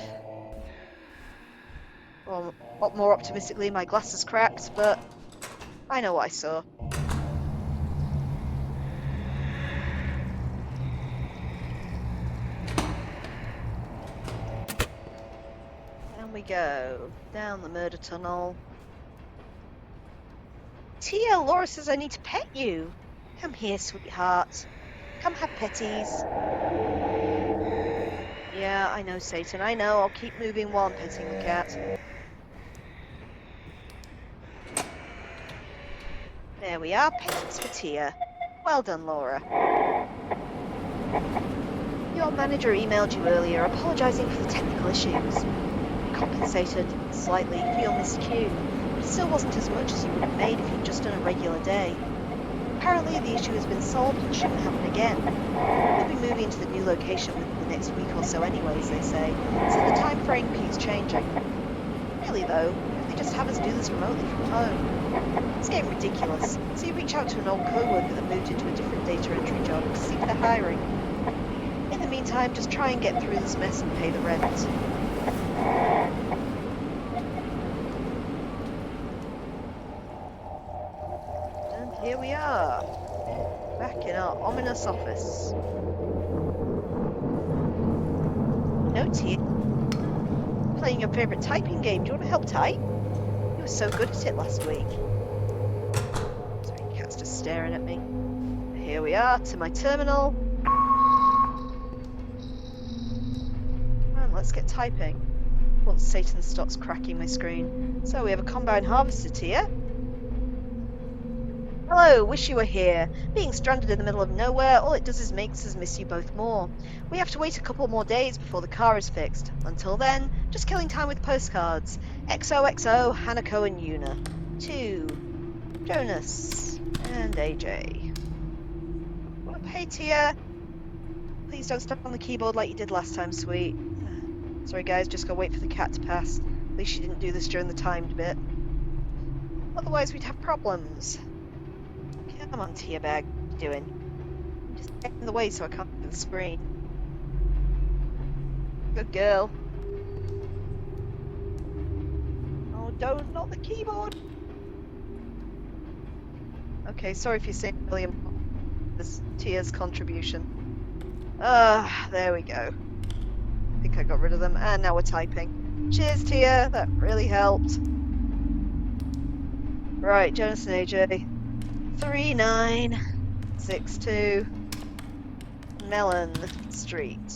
Or, more optimistically, my glasses cracked, but I know what I saw. Down we go. Down the murder tunnel. Tia, Laura says I need to pet you. Come here, sweetheart. Come have petties. Yeah, I know, Satan. I know. I'll keep moving while I'm petting the cat. There we are. Pettings for Tia. Well done, Laura. Your manager emailed you earlier, apologising for the technical issues. Compensated slightly for your miscue, but it still wasn't as much as you would have made if you'd just done a regular day. Apparently the issue has been solved and shouldn't happen again. You'll be moving to the new location within the next week or so anyways, they say, so the time frame keeps changing. Really though, they just have us do this remotely from home. It's getting ridiculous, so you reach out to an old co-worker that moved into a different data entry job to see if they're hiring. In the meantime, just try and get through this mess and pay the rent. And here we are, back in our ominous office. Note here. Playing your favourite typing game. Do you want to help type? You were so good at it last week. Sorry, cat's just staring at me. Here we are, to my terminal. And let's get typing. Once Satan stops cracking my screen. So we have a combine harvester here. Hello, wish you were here. Being stranded in the middle of nowhere, all it does is makes us miss you both more. We have to wait a couple more days before the car is fixed. Until then, just killing time with postcards. XOXO, Hanako and Yuna. 2. Jonas. And AJ. Well, hey Tia. Please don't step on the keyboard like you did last time, sweet. Sorry guys, just gotta wait for the cat to pass. At least she didn't do this during the timed bit. Otherwise we'd have problems. Come on, Tia bag. What are you doing? Just get in the way so I can't see the screen. Good girl. Oh, not the keyboard. Okay, sorry if you're saying William. This Tia's contribution. There we go. I think I got rid of them, and now we're typing. Cheers, Tia. That really helped. Right, Jonas and AJ. 3962 Mellon Street,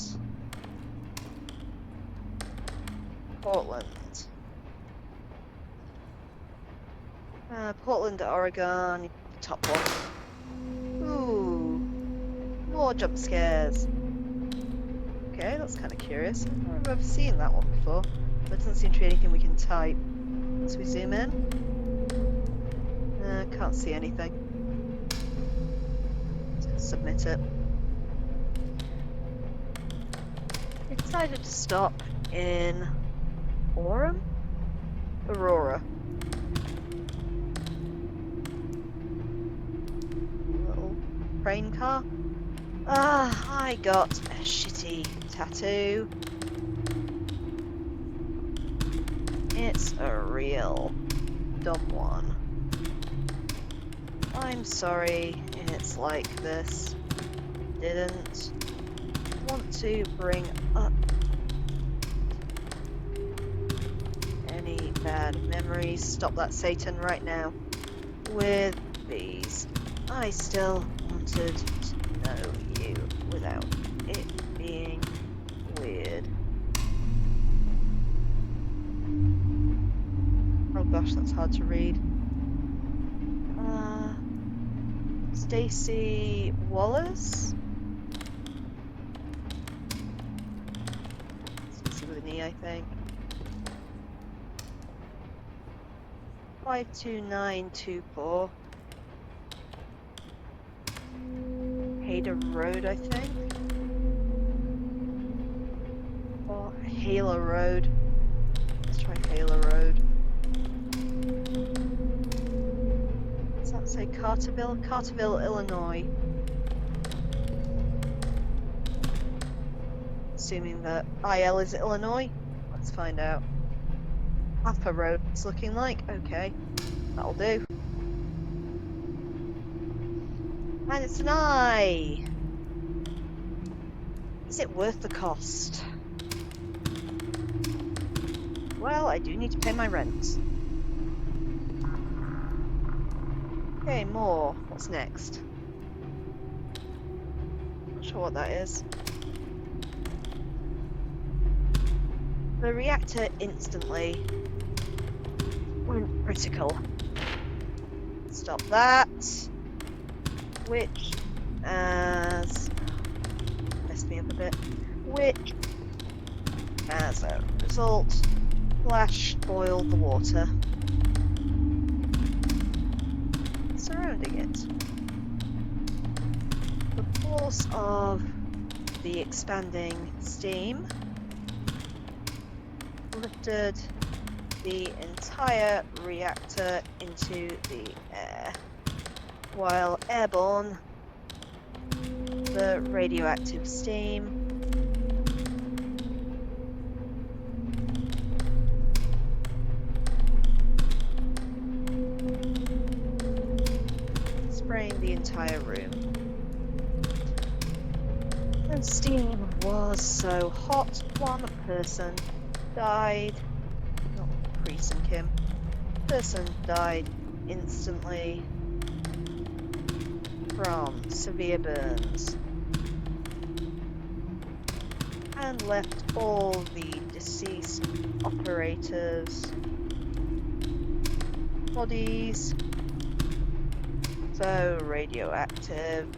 Portland. Portland, Oregon, top one. Ooh, more jump scares. Okay, that's kind of curious. I don't remember ever seeing that one before. There doesn't seem to be anything we can type. Once we zoom in, can't see anything. Submit it. I decided to stop in Orem? Aurora. Little crane car. I got a shitty tattoo. It's a real dumb one. I'm sorry it's like this. Didn't want to bring up any bad memories. Stop that, Satan, right now. With these, I still wanted to know you without it being weird. Oh gosh, that's hard to read. Stacy Wallace? Stacy with an E, I think. 52924. Hader Road, I think. Or Halo Road. Let's try Halo Road. Does that say Carterville? Carterville, Illinois. Assuming that IL is Illinois. Let's find out. Upper Road it's looking like. Okay, that'll do. And it's an I. Is it worth the cost? Well, I do need to pay my rent. Okay, more. What's next? Not sure what that is. The reactor instantly went critical. Stop that. Which, as best messed me up a bit. Which, as a result, flash boiled the water surrounding it. The force of the expanding steam lifted the entire reactor into the air, while airborne, the radioactive steam spraying the entire room. And steam was so hot, one person died. Not Priest Kim. Person died instantly from severe burns and left all the deceased operators' bodies so radioactive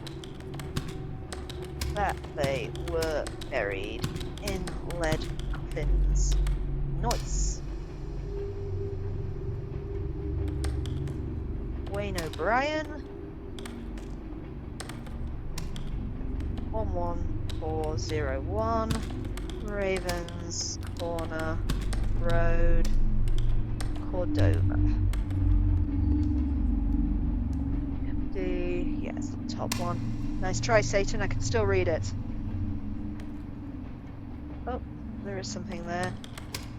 that they were buried in lead coffins. Nice. Wayne O'Brien, 11401 Ravens Corner Road, Cordova. Yes, the top one. Nice try, Satan. I can still read it. Oh, there is something there.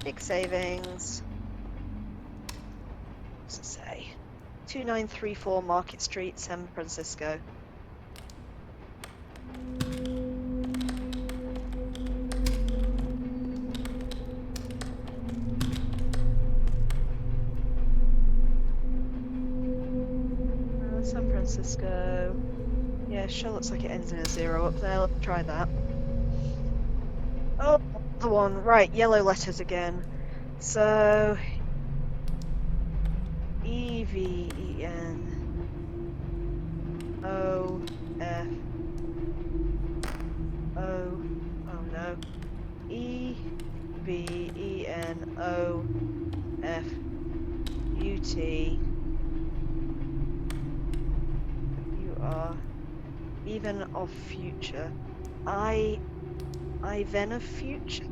Big savings. What's it say? 2934 Market Street, San Francisco. San Francisco. Yeah, sure looks like it ends in a 0 up there. Let's try that. Oh, the one. Right, yellow letters again. So, E-V-E-N-O-F. Oh no. E-V-E-N-O-F-U-T. You are even of future. I then of future.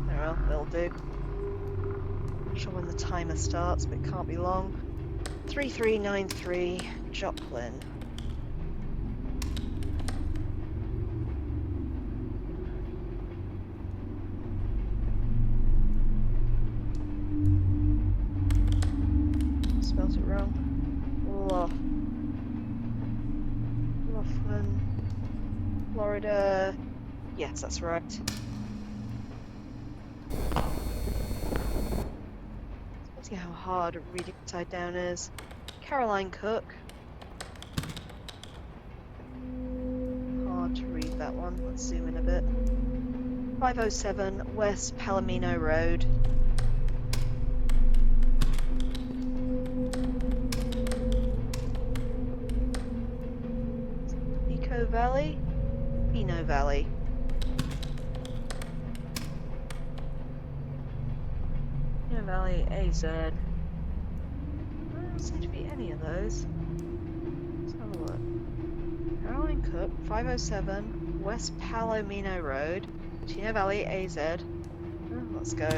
Well, they'll do. Not sure when the timer starts, but it can't be long. 3393 Joplin. Spelled it wrong. Laughlin, Florida. Yes, that's right. See how hard reading upside down is. Caroline Cook. Hard to read that one. Let's zoom in a bit. 507 West Palomino Road. Eco Valley? Pino Valley. Pino Valley, AZ. There don't seem to be any of those. Let's have a look. Caroline Cook, 507 West Palomino Road, Pino Valley, AZ. Oh, let's go.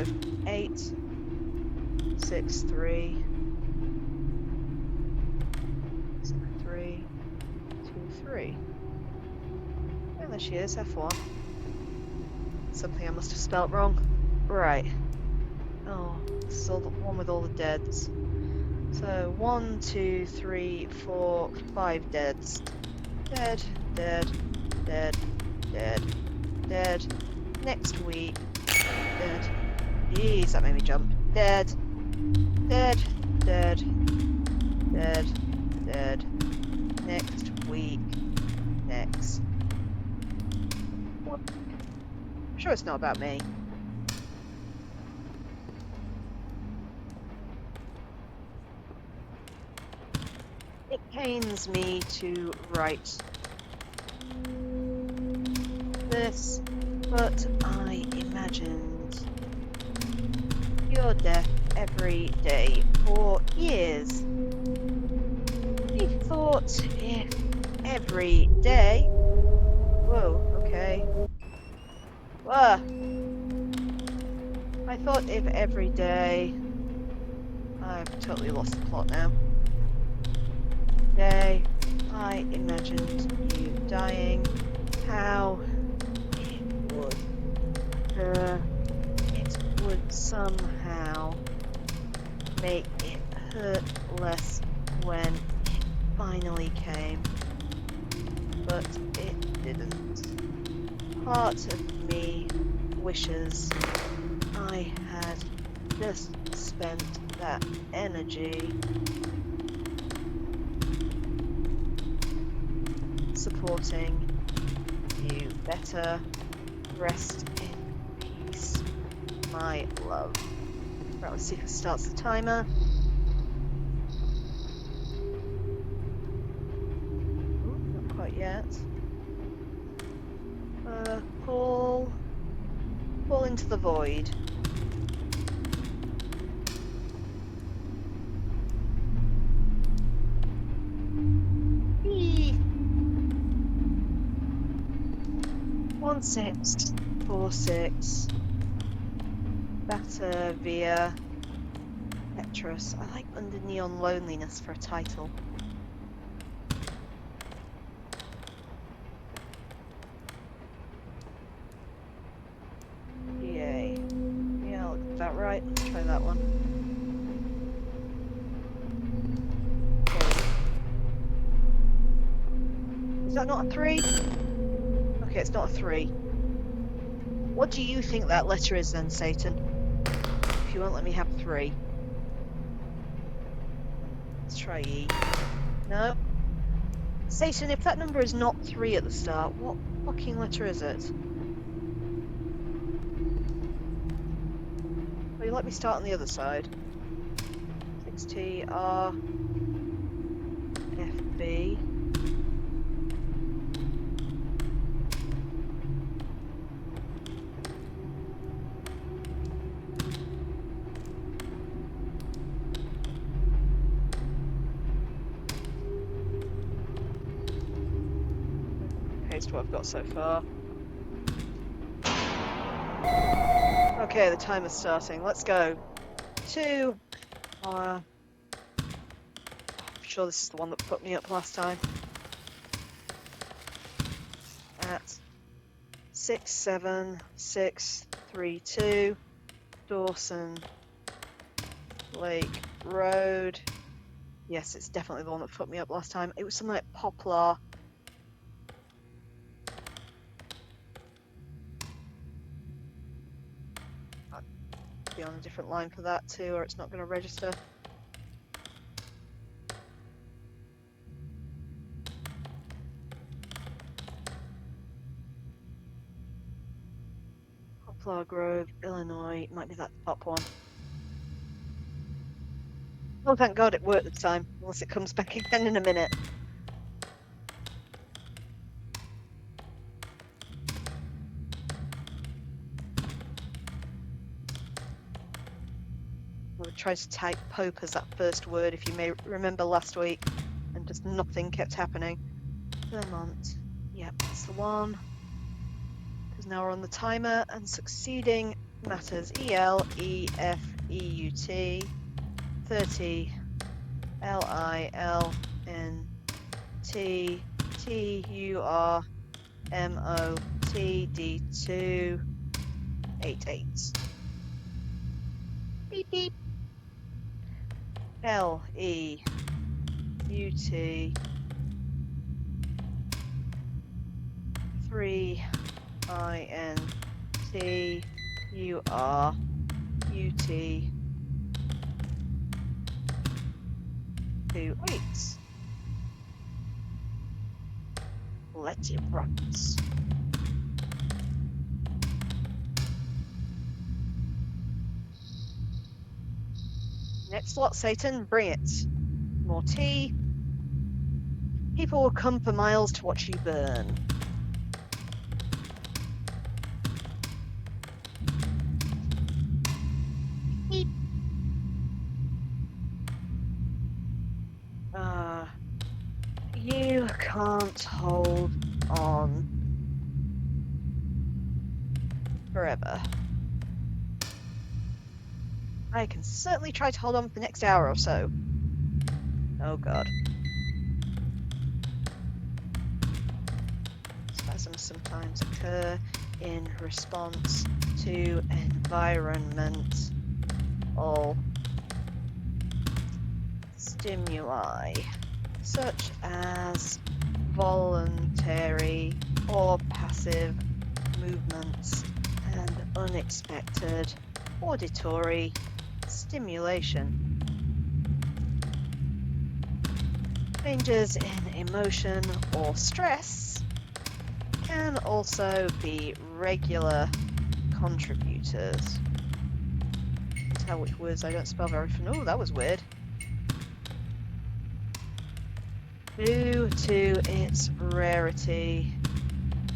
863 323. Oh, there she is, F1. Something I must have spelt wrong. Right. Oh, this is all the one with all the deads. So 1, 2, 3, 4, 5 deads. Dead, dead, dead, dead, dead. Next week. Dead. Jeez, that made me jump. Dead. Dead, dead, dead, dead. Next week. Next. What? I'm sure it's not about me. It pains me to write this, but I imagined your death every day for years. I thought if every day... Whoa, okay. Whoa. I thought if every day... I've totally lost the plot now. Day, I imagined you dying. How it would it would somehow make it hurt less when it finally came. But it didn't. Part of me wishes I had just spent that energy supporting you better. Rest in peace, my love. Right, let's see if it starts the timer. Ooh, not quite yet. Fall into the void. Eee. 1646 Batavia Petrus. I like Under Neon Loneliness for a title. Yay. Yeah, looks about right. Let's try that one. Okay. Is that not a 3? Okay, it's not a 3. What do you think that letter is then, Satan? If you won't let me have 3. Let's try E. No. Satan, if that number is not 3 at the start, what fucking letter is it? Will you let me start on the other side? 6T, R, F, B. What I've got so far. Okay, the timer's starting. Let's go. 2. I'm sure this is the one that put me up last time. At 67632 Dawson Lake Road. Yes, it's definitely the one that put me up last time. It was something like Poplar. Be on a different line for that too, or it's not going to register. Poplar Grove, Illinois. Might be that top one. Oh, thank God it worked this time. Unless it comes back again in a minute. I tried to type Pope as that first word, if you may remember last week, and just nothing kept happening. Vermont. Yep, that's the one. Because now we're on the timer, and succeeding matters. EL, EF, EUT, 30, LIL, NT, TUR, MOT, D2, 88. Beep beep. LE UT 3 INT UR UT 2 8. Let it rot. Next lot, Satan, bring it. More tea. People will come for miles to watch you burn. can't hold on forever. I can certainly try to hold on for the next hour or so. Oh god. Spasms sometimes occur in response to environmental stimuli, such as voluntary or passive movements and unexpected auditory stimulation. Changes in emotion or stress can also be regular contributors. Tell which words I don't spell very often. Oh, that was weird. Due to its rarity,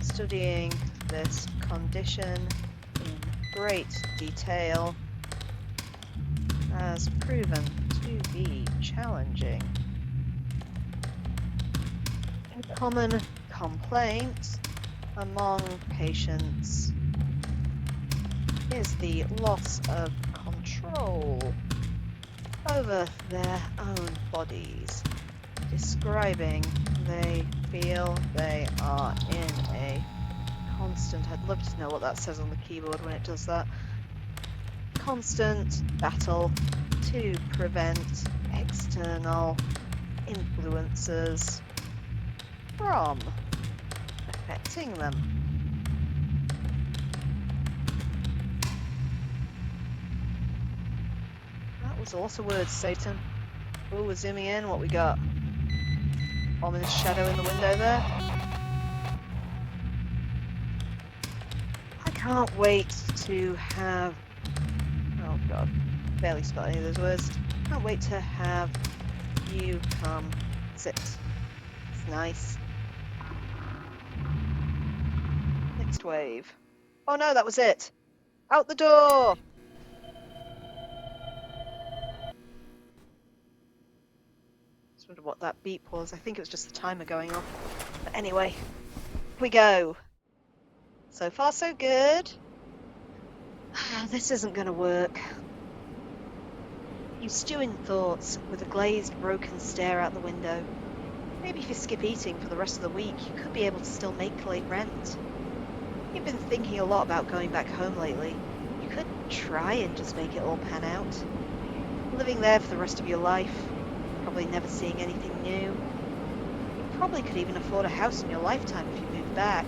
studying this condition in great detail has proven to be challenging. A common complaint among patients is the loss of control over their own bodies, describing they feel they are in a constant, I'd love to know what that says on the keyboard when it does that, constant battle to prevent external influences from affecting them. That was a lot of words, Satan. Oh, we're zooming in. What we got? Ominous shadow in the window there. I can't wait to have... Oh god, barely spelled any of those words. Can't wait to have you come sit. It's nice. Next wave. Oh no, that was it. Out the door! Just wonder what that beep was. I think it was just the timer going off. But anyway, here we go. So far so good. This isn't going to work. You stew in thoughts with a glazed, broken stare out the window. Maybe if you skip eating for the rest of the week, you could be able to still make late rent. You've been thinking a lot about going back home lately. You could try and just make it all pan out. Living there for the rest of your life, probably never seeing anything new. You probably could even afford a house in your lifetime if you moved back.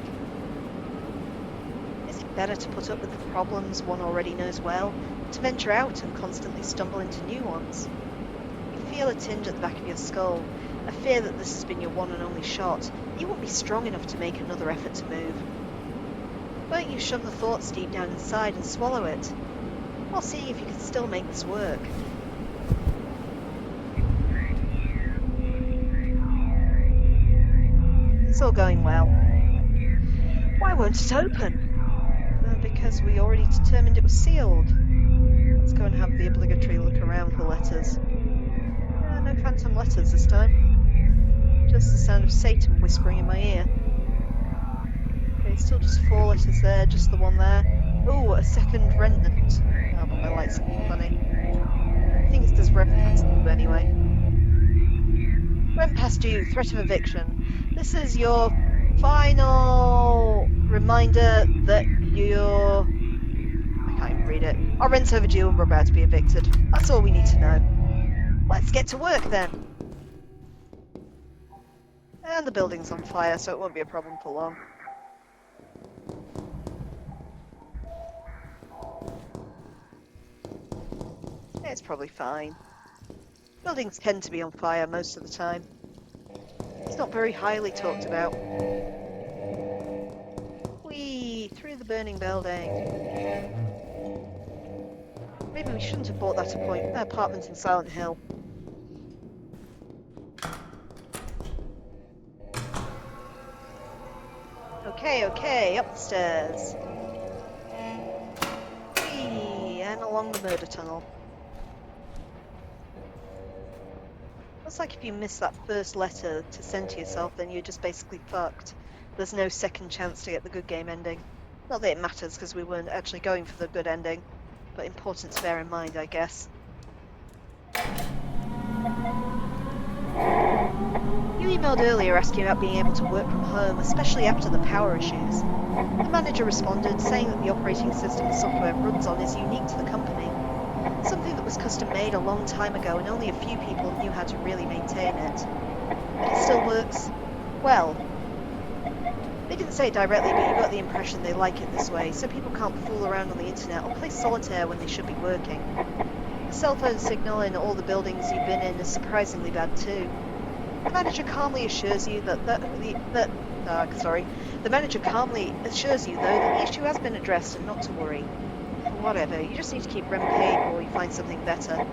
Is it better to put up with the problems one already knows well, to venture out and constantly stumble into new ones? You feel a tinge at the back of your skull, a fear that this has been your one and only shot. You won't be strong enough to make another effort to move. Won't you shove the thoughts deep down inside and swallow it, while seeing if you can still make this work? It's all going well. Why won't it open? Because we already determined it was sealed. Let's go and have the obligatory look around for letters. No phantom letters this time. Just the sound of Satan whispering in my ear. Okay, still just 4 letters there, just the one there. Oh, a second rent note. Oh, but my light's looking funny. I think it's this rent past due anyway. Rent past due, threat of eviction. This is your final reminder that you're... I can't even read it. Our rent's overdue and we're about to be evicted. That's all we need to know. Let's get to work then. And the building's on fire, so it won't be a problem for long. It's probably fine. Buildings tend to be on fire most of the time. It's not very highly talked about. Whee! Through the burning building. Maybe we shouldn't have bought that apartment in Silent Hill. Okay, up the stairs. Whee! And along the murder tunnel. It's like if you miss that first letter to send to yourself, then you're just basically fucked. There's no second chance to get the good game ending. Not that it matters, because we weren't actually going for the good ending, but important to bear in mind, I guess. You emailed earlier asking about being able to work from home, especially after the power issues. The manager responded, saying that the operating system the software runs on is unique to the company. Something that was custom-made a long time ago and only a few people knew how to really maintain it. But it still works well. They didn't say it directly, but you got the impression they like it this way, so people can't fool around on the internet or play solitaire when they should be working. The cell phone signal in all the buildings you've been in is surprisingly bad too. The manager calmly assures you the manager calmly assures you though that the issue has been addressed and not to worry. Whatever, you just need to keep rent paid or you find something better.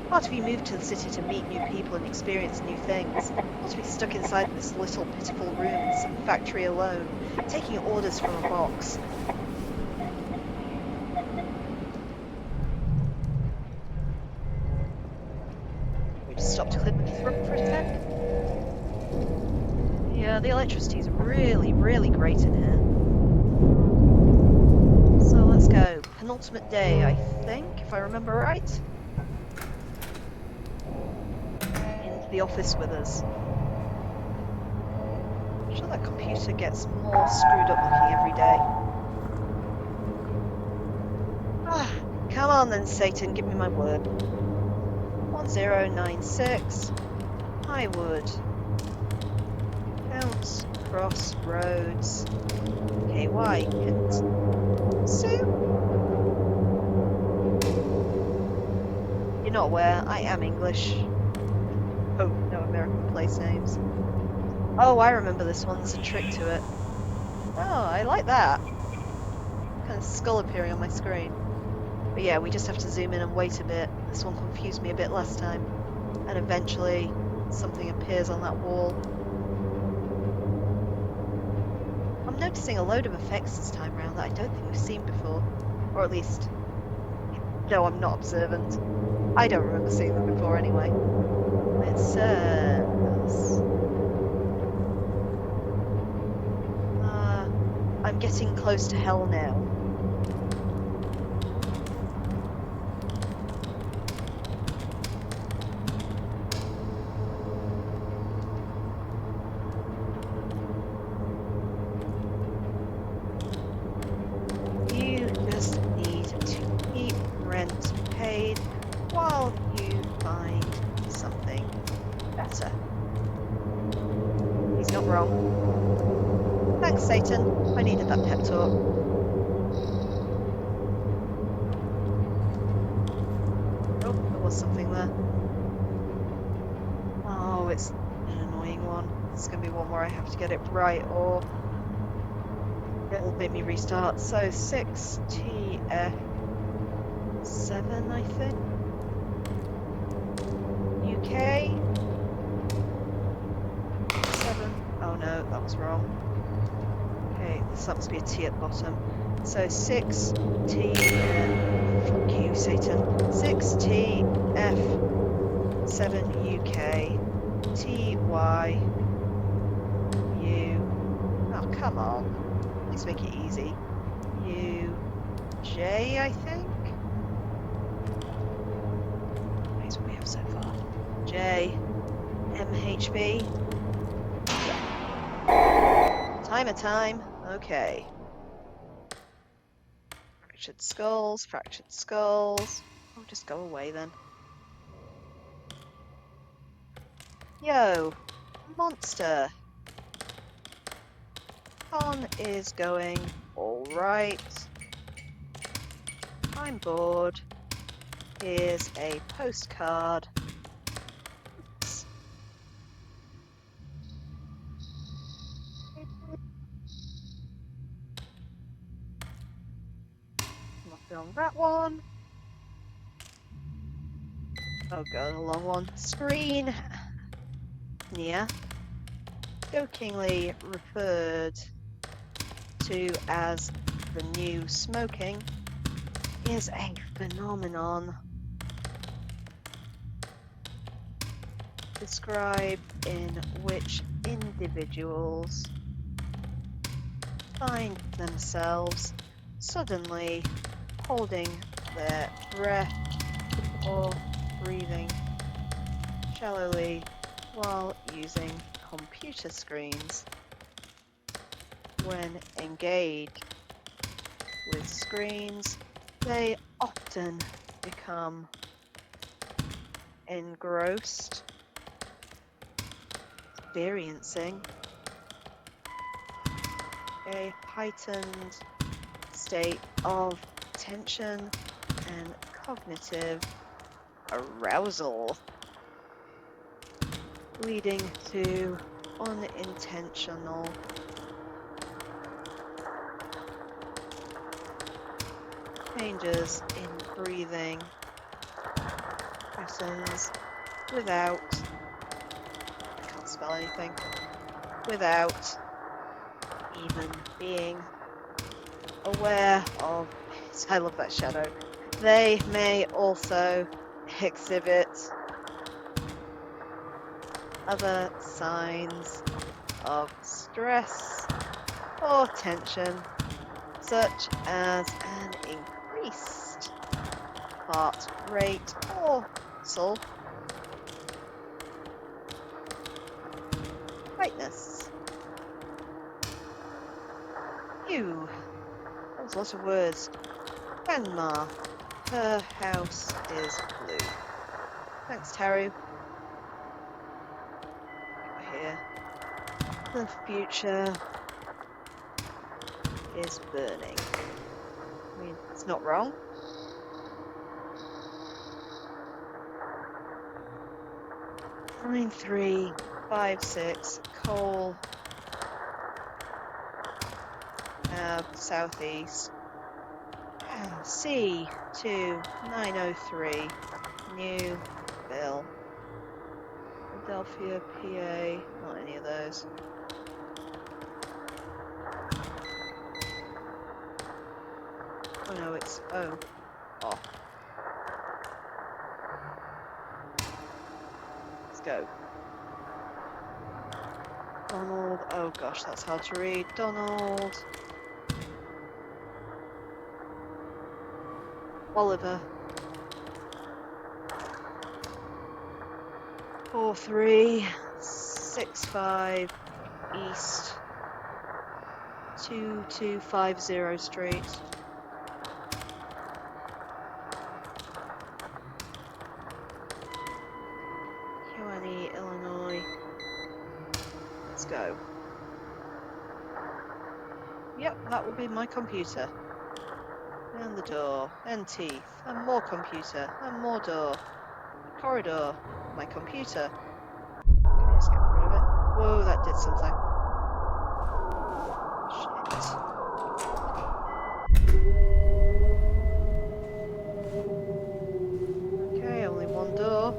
Part of you moved to the city to meet new people and experience new things, not to be stuck inside this little pitiful room in some factory alone, taking orders from a box. We just stopped to clear my throat for a sec. Yeah, the electricity's really, really great in here. So let's go. Penultimate day, I think, if I remember right. Into the office with us. I'm sure that computer gets more screwed up looking every day. Come on then, Satan, give me my word. 1096 Highwood. Counts Crossroads. KY. Sue? You're not aware, I am English. Oh, no American place names. Oh, I remember this one, there's a trick to it. Oh, I like that. Kind of skull appearing on my screen. But yeah, we just have to zoom in and wait a bit. This one confused me a bit last time. And eventually, something appears on that wall. I'm noticing a load of effects this time round that I don't think we've seen before. Or at least, no, I'm not observant. I don't remember seeing them before anyway. It says... I'm getting close to hell now. You just need to keep rent paid while you find something better. He's not wrong. Thanks, Satan. I needed that pep talk. Oh, there was something there. Oh, it's an annoying one. It's going to be one where I have to get it right or it'll make me restart. So 6TF7, I think. UK. 7. Oh no, that was wrong. Okay, this must be a T at the bottom. So 6TF. Fuck you, Satan. 6TF7UK. TY. U. Oh, come on. Please make it easy. UJ, I think? That's what we have so far. J. MHB. Time. Okay. Fractured skulls. Oh, just go away then. Yo, monster. Con is going alright. I'm bored. Here's a postcard. Oops. Nothing on that one. Oh god, a long one. Screen. Yeah. Jokingly referred to as the new smoking is a phenomenon. describe in which individuals find themselves suddenly holding their breath or breathing shallowly while using computer screens. When engaged with screens, they often become engrossed, experiencing a heightened state of attention and cognitive arousal, leading to unintentional changes in breathing patterns without, I can't spell anything, without even being aware of it. I love that shadow. They may also exhibit other signs of stress or tension, such as an increased heart rate or muscle tightness. Phew, that was lots of words. Grandma, her house is blue. Thanks, Taru. Here. The future is burning. I mean, it's not wrong. Line 356 Cole southeast. C2903 New Bill. Philadelphia, PA. Not any of those. Oh no, it's off. Let's go. Donald. Oh gosh, that's hard to read. Donald. Oliver. 4365 East 2250 Street. Kewanee, Illinois. Let's go. Yep, that will be my computer. And the door, and teeth, and more computer, and more door. Corridor, my computer. Can I just get rid of it? Whoa, that did something. Shit. Okay, only one door.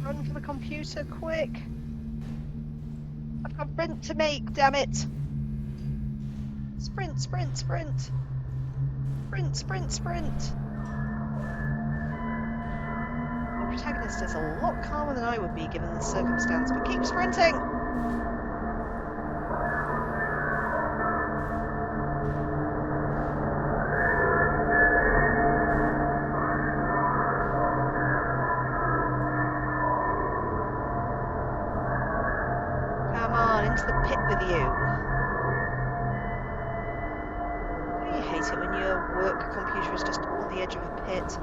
Run for the computer, quick! I've got sprint to make, damn it! Sprint, sprint, sprint! Sprint, sprint, sprint! The protagonist is a lot calmer than I would be given the circumstance, but keep sprinting! Come on, into the pit with you! You hate it when your work computer is just on the edge of a pit.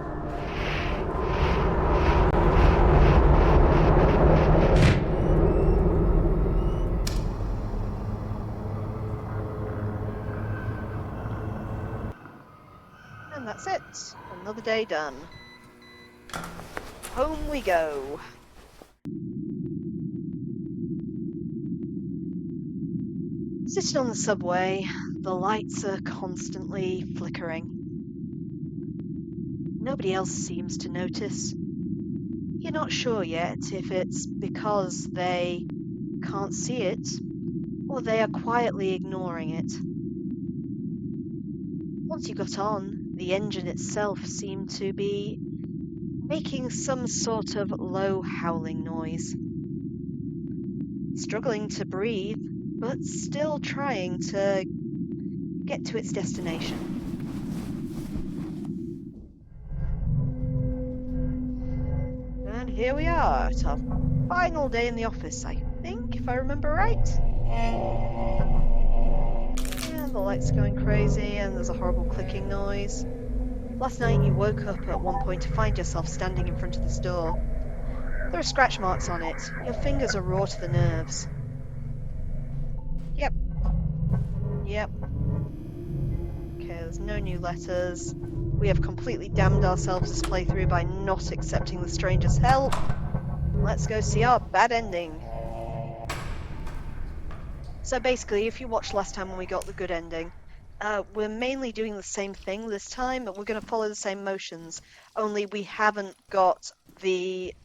And that's it. Another day done. Home we go. Sitting on the subway, the lights are constantly flickering. Nobody else seems to notice. You're not sure yet if it's because they can't see it or they are quietly ignoring it. Once you got on, The engine itself seemed to be making some sort of low howling noise. Struggling to breathe, but still trying to get to its destination. And here we are, at our final day in the office, I think, if I remember right. And the lights are going crazy, and there's a horrible clicking noise. Last night you woke up at one point to find yourself standing in front of this door. There are scratch marks on it. Your fingers are raw to the nerves. Yep. Okay, there's no new letters. We have completely damned ourselves this playthrough by not accepting the stranger's help. Let's go see our bad ending. So basically, if you watched last time when we got the good ending, we're mainly doing the same thing this time, but we're going to follow the same motions, only we haven't got the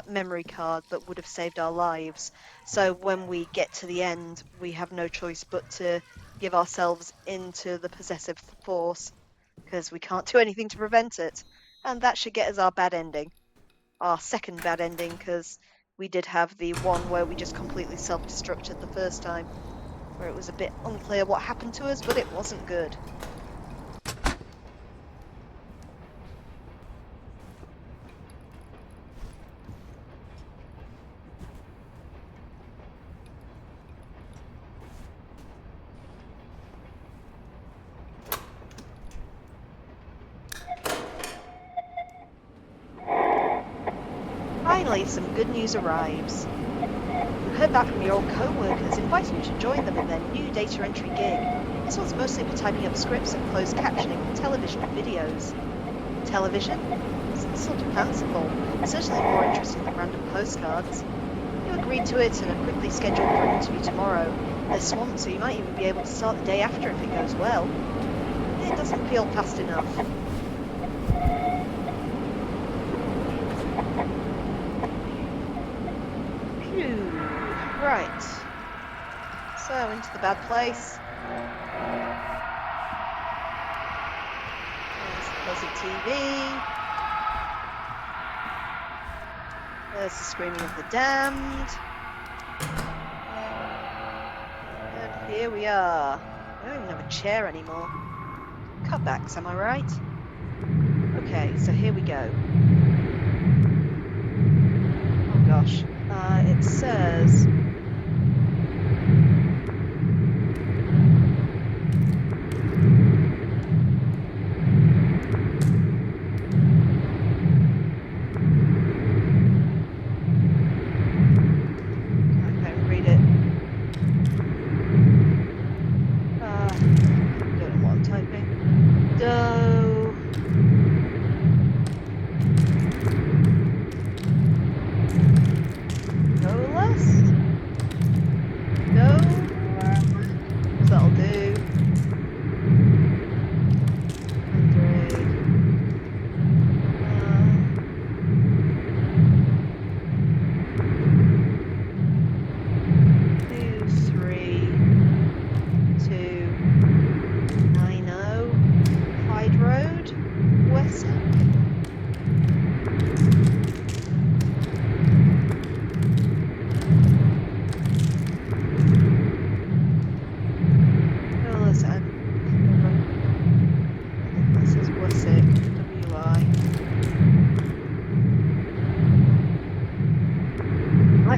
memory card that would have saved our lives. So when we get to the end, we have no choice but to give ourselves into the possessive force, because we can't do anything to prevent it. And that should get us our bad ending. Our second bad ending, because we did have the one where we just completely self-destructed the first time, where it was a bit unclear what happened to us, but it wasn't good. Finally, some good news arrives. You heard back from your old co-workers inviting you to join them in their new data entry gig. This one's mostly for typing up scripts and closed captioning for television and videos. Television? It's sort of fanciful, certainly more interesting than random postcards. You agreed to it and are quickly scheduled for an interview tomorrow. They're swamped, so you might even be able to start the day after if it goes well. It doesn't feel fast enough. Phew. Right. So, into the bad place. There's the fuzzy TV. There's the screaming of the damned. And here we are. I don't even have a chair anymore. Cutbacks, am I right? Okay, so here we go. Oh gosh. It says...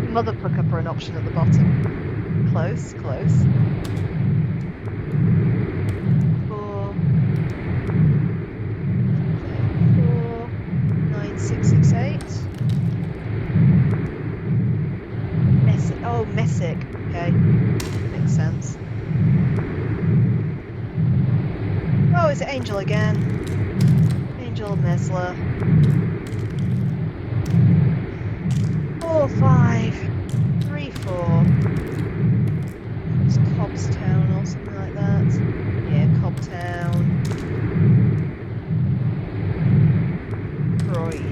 Motherfucker for an option at the bottom. Close, close. 49668. Messick. Oh, Messick. Okay, makes sense. Oh, is it Angel again? Angel Mesler. 4, 5, 3, 4. It's Cobbstown or something like that. Yeah, Cobbtown. Croydon.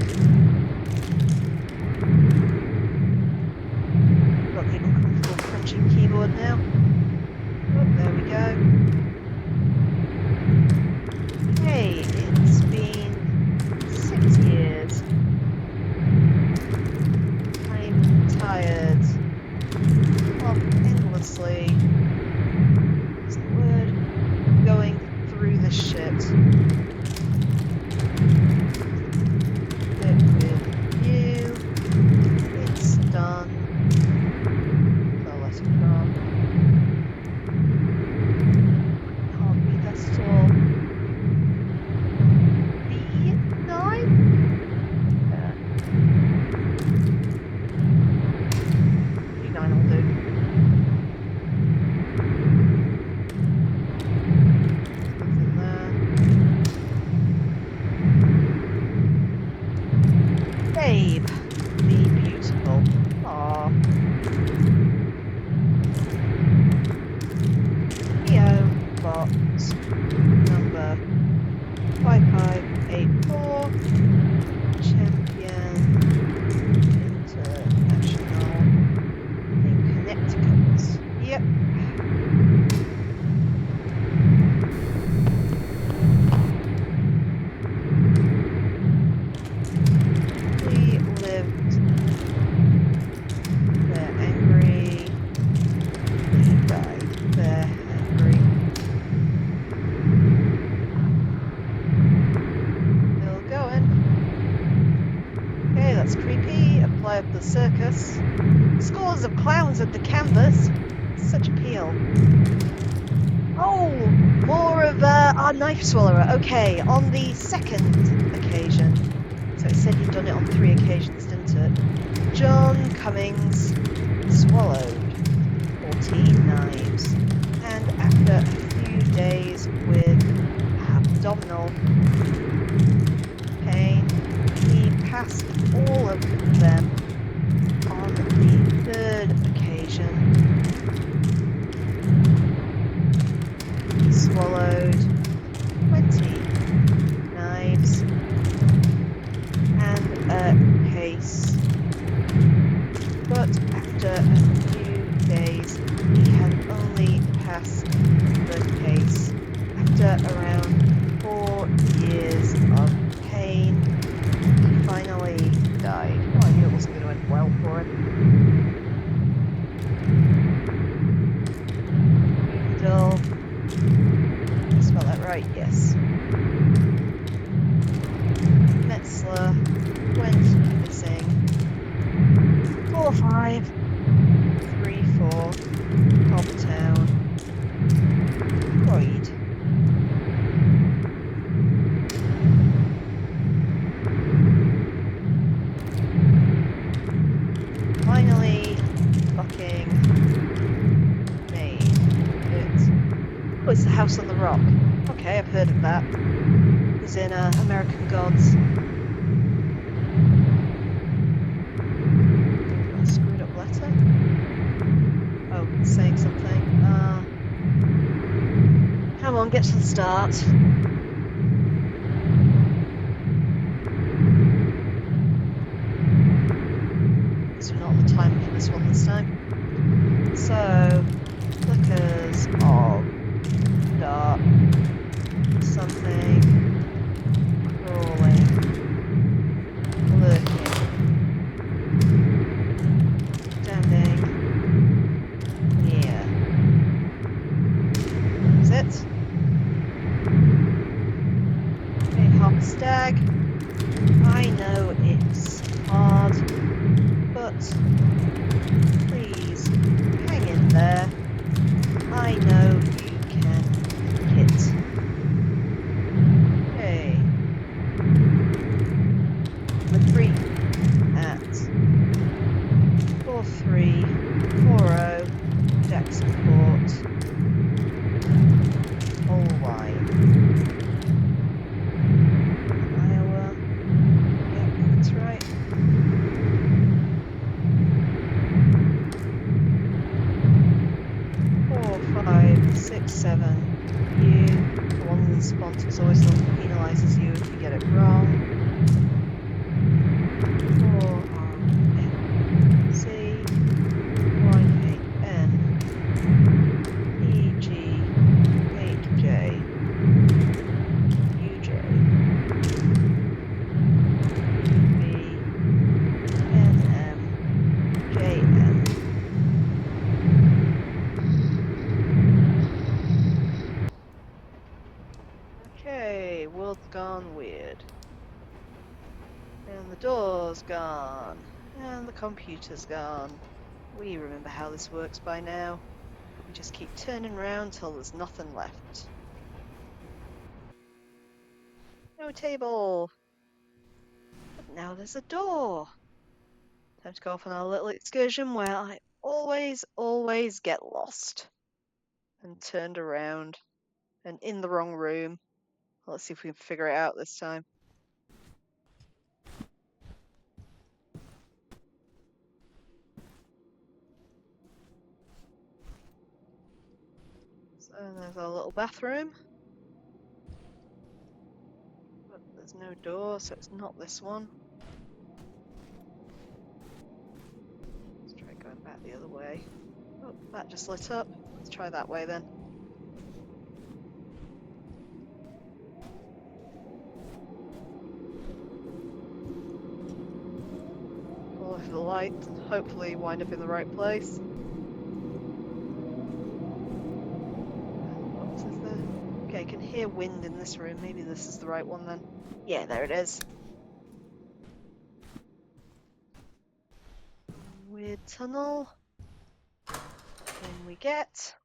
Got the uncomfortable crunching keyboard now. Oh, there we go. Hey, this shit. Bit with you. It's done. So let it go. Can't be this at all. B9? Yeah. B9 will do. Nothing there. Babe, the beautiful. Aww. PO box number 5584. Champion International in Connecticut. Yep. We lived. They're angry. We died. They're angry. Still going. Okay, that's creepy. Apply up the circus. Scores of clowns at the canvas. Such appeal. Oh, more of our knife swallower. Okay, on the second occasion. So it said you'd done it on 3 occasions, didn't it? John Cummings swallowed 14 knives. And after a few days with abdominal pain, he passed all of them on the 3rd occasion. He swallowed 20 knives and a case. But after a few days, he had only passed the case. After around 4 years of pain, he finally died. Oh, I knew it wasn't going to end well for him. Undel. Did I spell that right? Yes. Metzler went missing. 4534 Cobtown, Croyd. Finally fucking made it. Oh, it's the House on the Rock. Okay, I've heard of that. It was in American Gods. A screwed up letter? Oh, it's saying something. Come on, get to the start. Guess we're not on the timer for this one this time. So, flickers of dark something crawling, lurking, standing near. Is it? Okay, half a stag. I know it's hard, but please hang in there. I know you can hit. Okay. Number 3 at 4340 deck support. Whole line. Iowa. Yep, that's right. 4, 5, 6, 7. You. The one in the sponsors always penalises you if you get it wrong. 4 R F C Y A N E G H J U J B N M J M. gone weird. And the door's gone. And the computer's gone. We remember how this works by now. We just keep turning around till there's nothing left. No table. But now there's a door. Time to go off on our little excursion where I always get lost. And turned around. And in the wrong room. Let's see if we can figure it out this time. So there's our little bathroom. But there's no door, so it's not this one. Let's try going back the other way. Oh, that just lit up. Let's try that way then. Follow the light and hopefully wind up in the right place. What is there? Okay, I can hear wind in this room. Maybe this is the right one then. Yeah, there it is. Weird tunnel. In we get.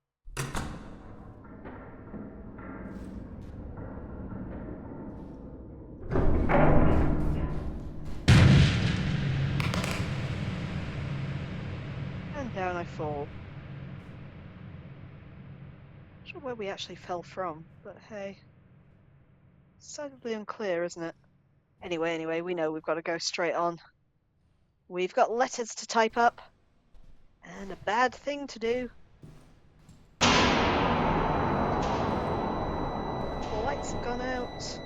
And down I fall. Not sure where we actually fell from, but hey. Decidedly unclear, isn't it? Anyway, we know we've got to go straight on. We've got letters to type up. And a bad thing to do. The lights have gone out.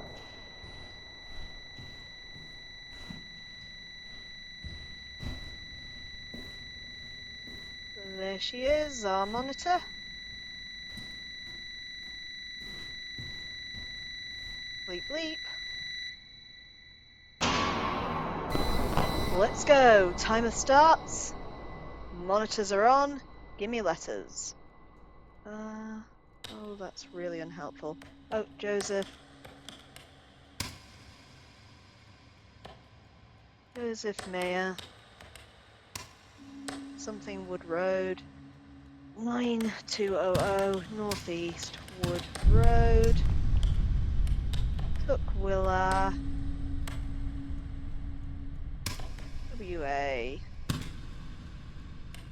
There she is, our monitor. Bleep bleep. Let's go. Timer starts. Monitors are on. Give me letters. Oh, that's really unhelpful. Oh, Joseph. Joseph Mayer. Something Wood Road. 9200 Northeast Wood Road. Cookwilla. WA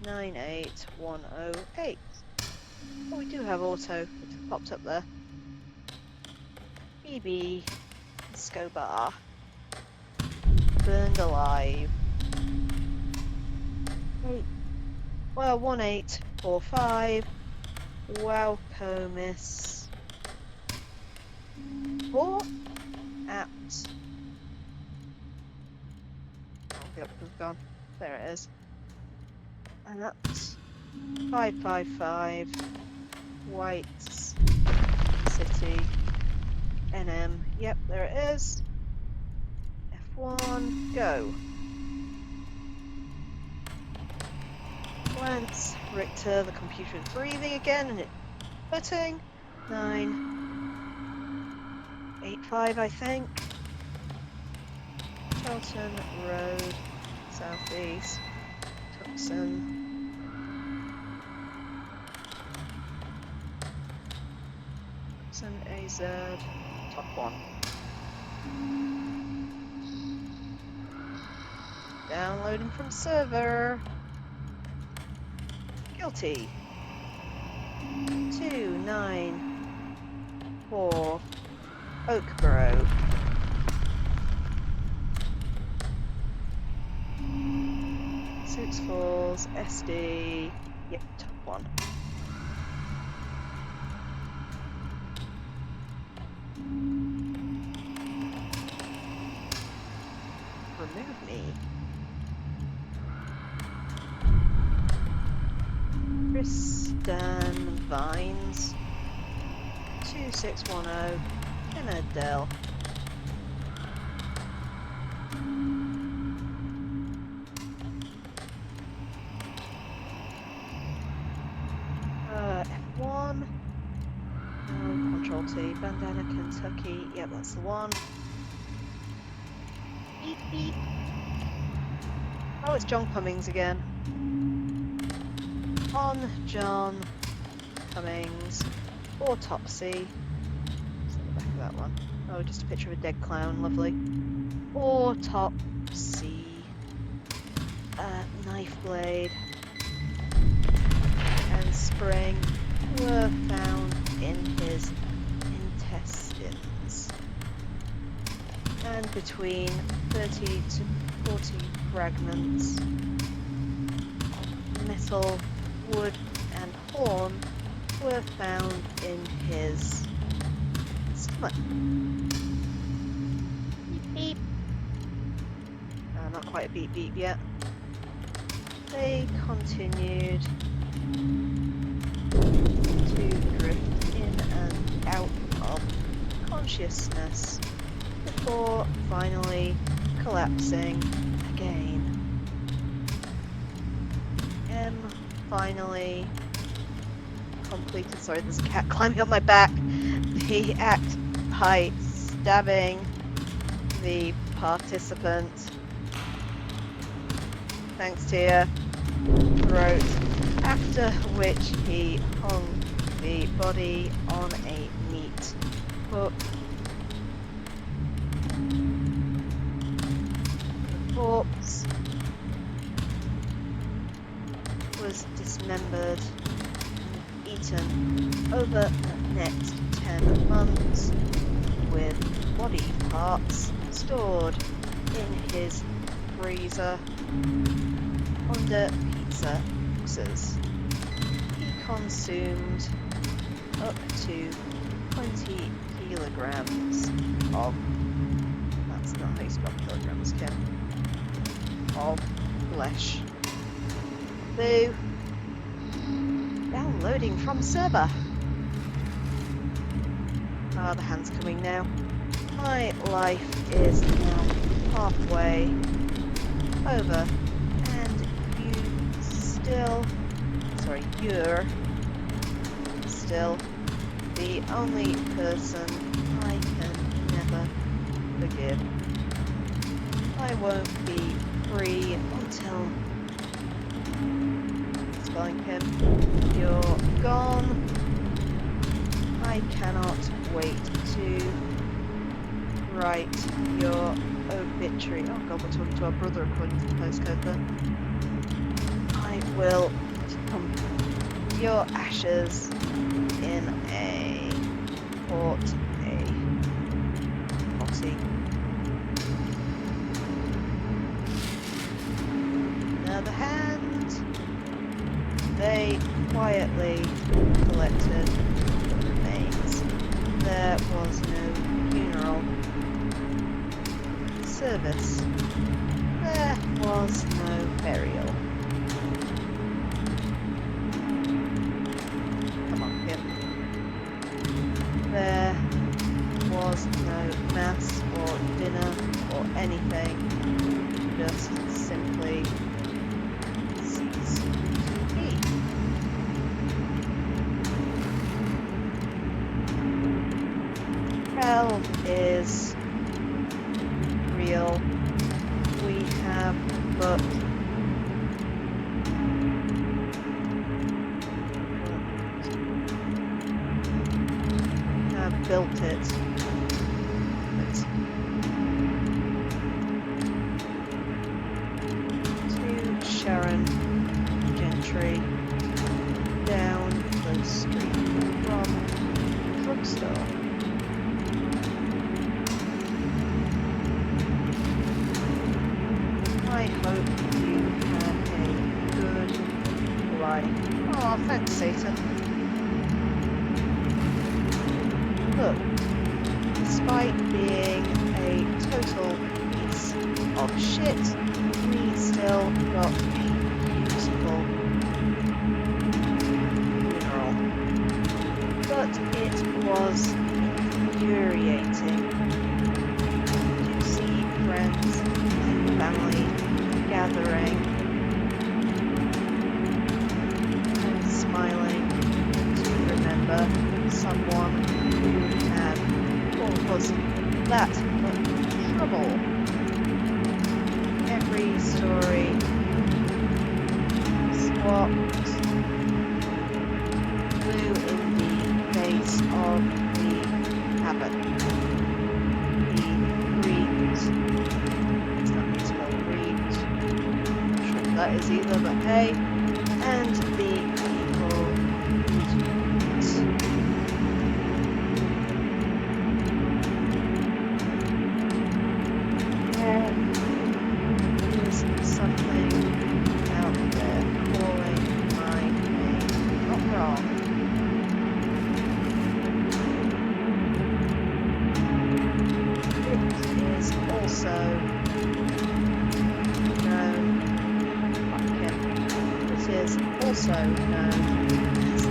98108. Oh, we do have auto. It popped up there. BB Scobar. Burned alive. 1845. Wow, Comis. 4 at. Oh, the option's gone. There it is. And that's 555 Whites City NM. Yep, there it is. F1, go. Lance, Richter, the computer is breathing again and it's putting 985, I think. Charlton Road, southeast. Tucson. Tucson AZ, top one. Downloading from server. Guilty. 294 Oak Grove. Sioux Falls, SD. Yep, top one. Remove me. Kristen Vines. 2610 Kennedale. F1. Oh, Control T. Bandana, Kentucky. Yep, that's the one. Beep, beep. Oh, it's John Cummings again. On John Cummings. Autopsy. What's at the back of that one? Oh, just a picture of a dead clown. Lovely. Autopsy. Knife blade and spring were found in his intestines. And between 30 to 40 fragments of metal, wood, and horn were found in his stomach. Beep beep. Not quite a beep beep yet. They continued to drift in and out of consciousness before finally collapsing again. M finally completed, sorry, there's a cat climbing up my back, the act by stabbing the participant, thanks to your throat, after which he hung the body on a meat hook. The corpse was dismembered and eaten over the next 10 months, with body parts stored in his freezer under pizza boxes. He consumed up to 20 kilograms of, that's not how you spell kilograms, Kim, of flesh. Boo. Downloading from server. Ah, the hand's coming now. My life is now halfway over, and you're still the only person I can never forgive. I won't be free until, spelling him, you're gone. I cannot wait to write your obituary. Oh god, we're talking to our brother according to the postcode there. I will dump your ashes in a potty. Another hand. They quietly collected the remains. There was no funeral service. There was no burial. Come on, Kim. There was no mass or dinner or anything. Just simply cease to be. Hell is real. We have but built it. To Sharon Gentry down the street from the drugstore. I hope you had a good life. Oh, thanks, Satan. Look, despite being a total piece of shit, we still got a beautiful funeral. But it was infuriating to see friends and family gathering and smiling to remember someone who had or was that much trouble. 3-story swapped glue in the base of the cabin. The reed. It's not going to spell reed. Not sure what that is either, but hey. And the people there is something out there calling my name. Not wrong. It is also known. It is also known as the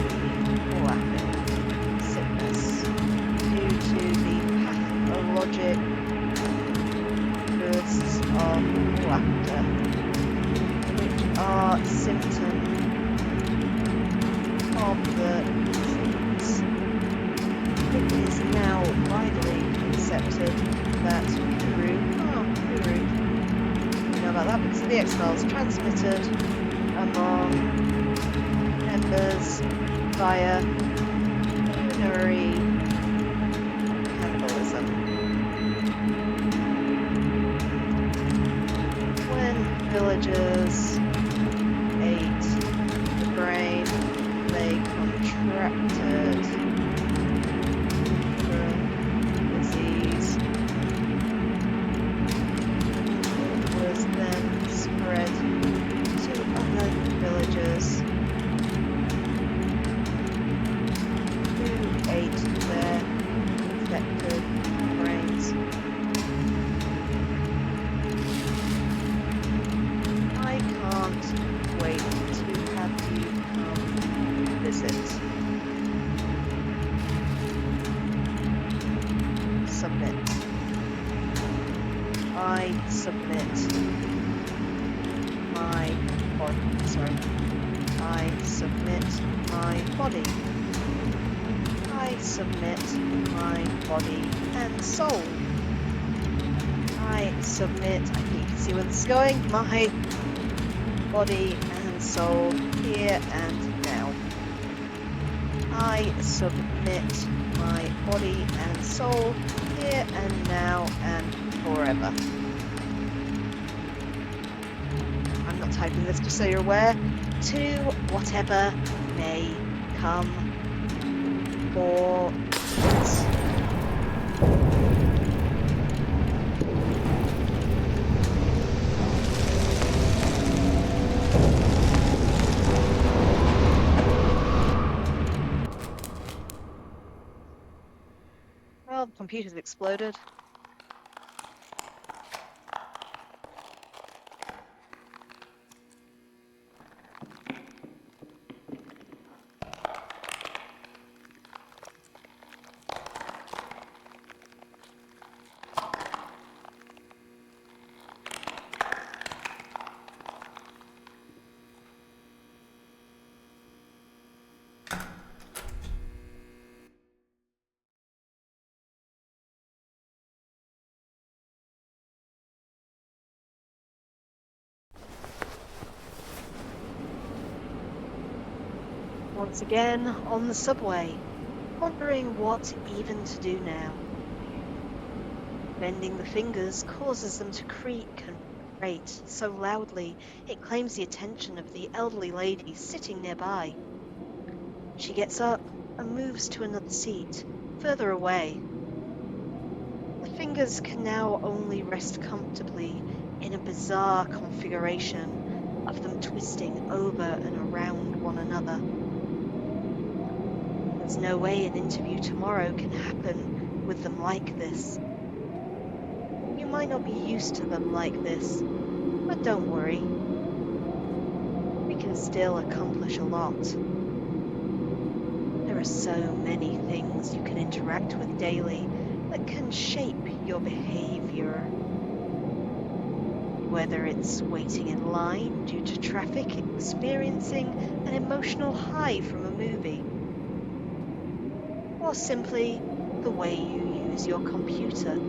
laughing sickness due to the pathologic bursts of laughter, which are symptoms of the disease. It is now widely accepted that Guru, you know about that because of the X-Files, transmitted among members via urinary cannibalism. When villagers ate the brain, they contracted the disease. It was then spread to other villagers who ate their infected brains. I can't wait to have you come visit. Submit. I submit my body. I submit my body and soul. I submit, I think you can see where this is going, my body and soul here and now. I submit my body and soul here and now and forever. I'm not typing this just so you're aware. To whatever may come for it. Well, the computer's exploded. Once again on the subway, wondering what even to do now. Bending the fingers causes them to creak and vibrate so loudly it claims the attention of the elderly lady sitting nearby. She gets up and moves to another seat, further away. The fingers can now only rest comfortably in a bizarre configuration of them twisting over and around one another. There's no way an interview tomorrow can happen with them like this. You might not be used to them like this, but don't worry. We can still accomplish a lot. There are so many things you can interact with daily that can shape your behavior. Whether it's waiting in line due to traffic, experiencing an emotional high from a movie, or simply the way you use your computer,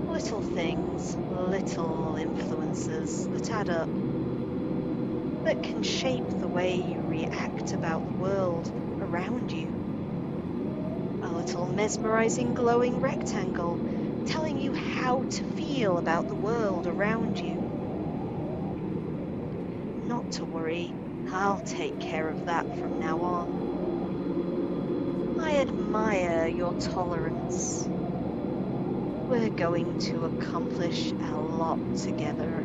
or Little things, little influences that add up, that can shape the way you react about the world around you. A little mesmerizing glowing rectangle telling you how to feel about the world around you. Not to worry, I'll take care of that from now on. I admire your tolerance. We're going to accomplish a lot together.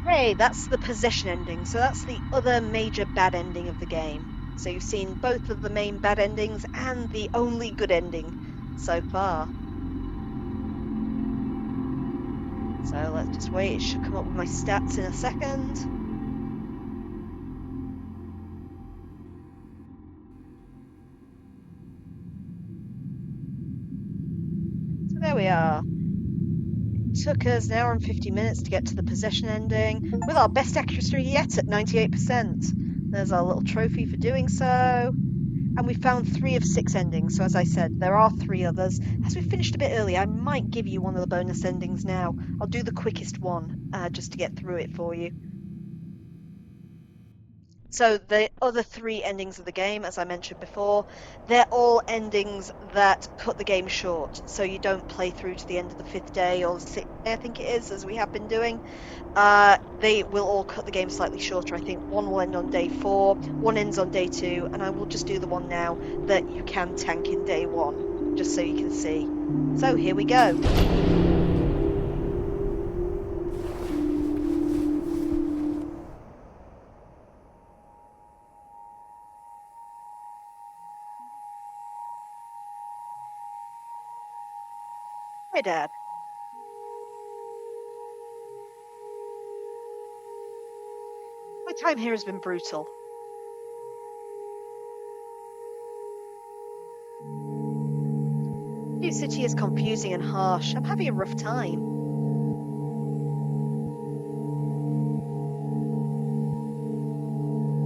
Hey, that's the possession ending, so that's the other major bad ending of the game. So you've seen both of the main bad endings and the only good ending so far. So let's just wait, it should come up with my stats in a second. So there we are. It took us an hour and 50 minutes to get to the possession ending, with our best accuracy yet at 98%. There's our little trophy for doing so. And we found 3 of 6 endings, so as I said, there are 3 others. As we finished a bit early, I might give you one of the bonus endings now. I'll do the quickest one, just to get through it for you. So the other 3 endings of the game, as I mentioned before, they're all endings that cut the game short. So you don't play through to the end of the 5th day or the 6th day, I think it is, as we have been doing. They will all cut the game slightly shorter. I think one will end on day 4, one ends on day 2, and I will just do the one now that you can tank in day 1, just so you can see. So here we go. Hi, Dad. My time here has been brutal. New City is confusing and harsh. I'm having a rough time.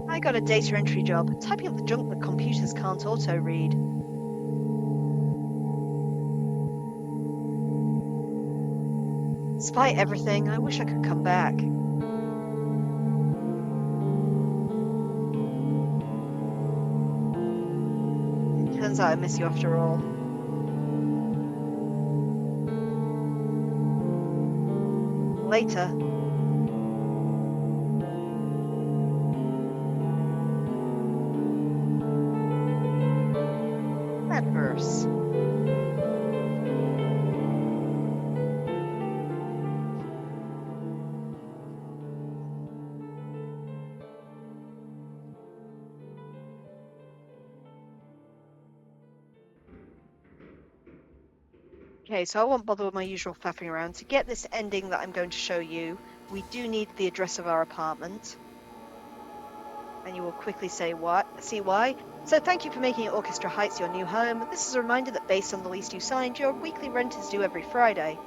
I got a data entry job, typing up the junk that computers can't auto-read. Despite everything, I wish I could come back. It turns out I miss you after all. Later. Adverse. Okay, so I won't bother with my usual faffing around. To get this ending that I'm going to show you, we do need the address of our apartment. And you will quickly see why. So thank you for making Orchestra Heights your new home. This is a reminder that based on the lease you signed, your weekly rent is due every Friday.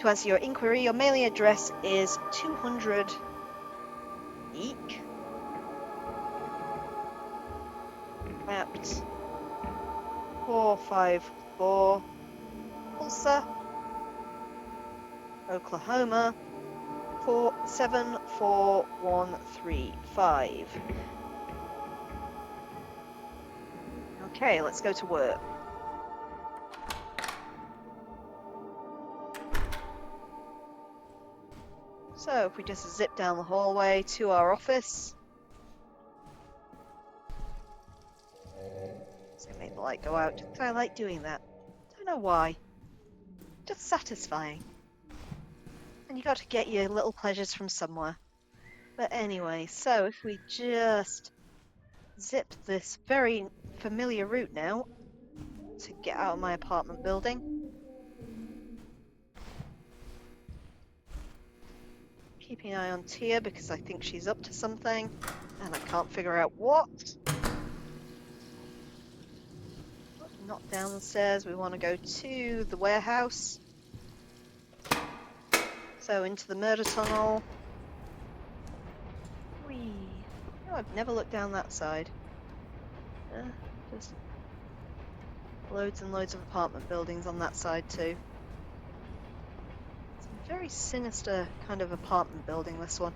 To answer your inquiry, your mailing address is 200 Eek. Dept 454 Tulsa, Oklahoma 474135. Okay, let's go to work. So if we just zip down the hallway to our office. So make the light go out. Just 'cause I like doing that. Don't know why. Just satisfying. And you got to get your little pleasures from somewhere. But anyway, so if we just zip this very familiar route now to get out of my apartment building. Keeping an eye on Tia because I think she's up to something and I can't figure out what. not downstairs. We want to go to the warehouse. So into the murder tunnel. Whee! Oh, I've never looked down that side. Just loads and loads of apartment buildings on that side too. It's a very sinister kind of apartment building, this one.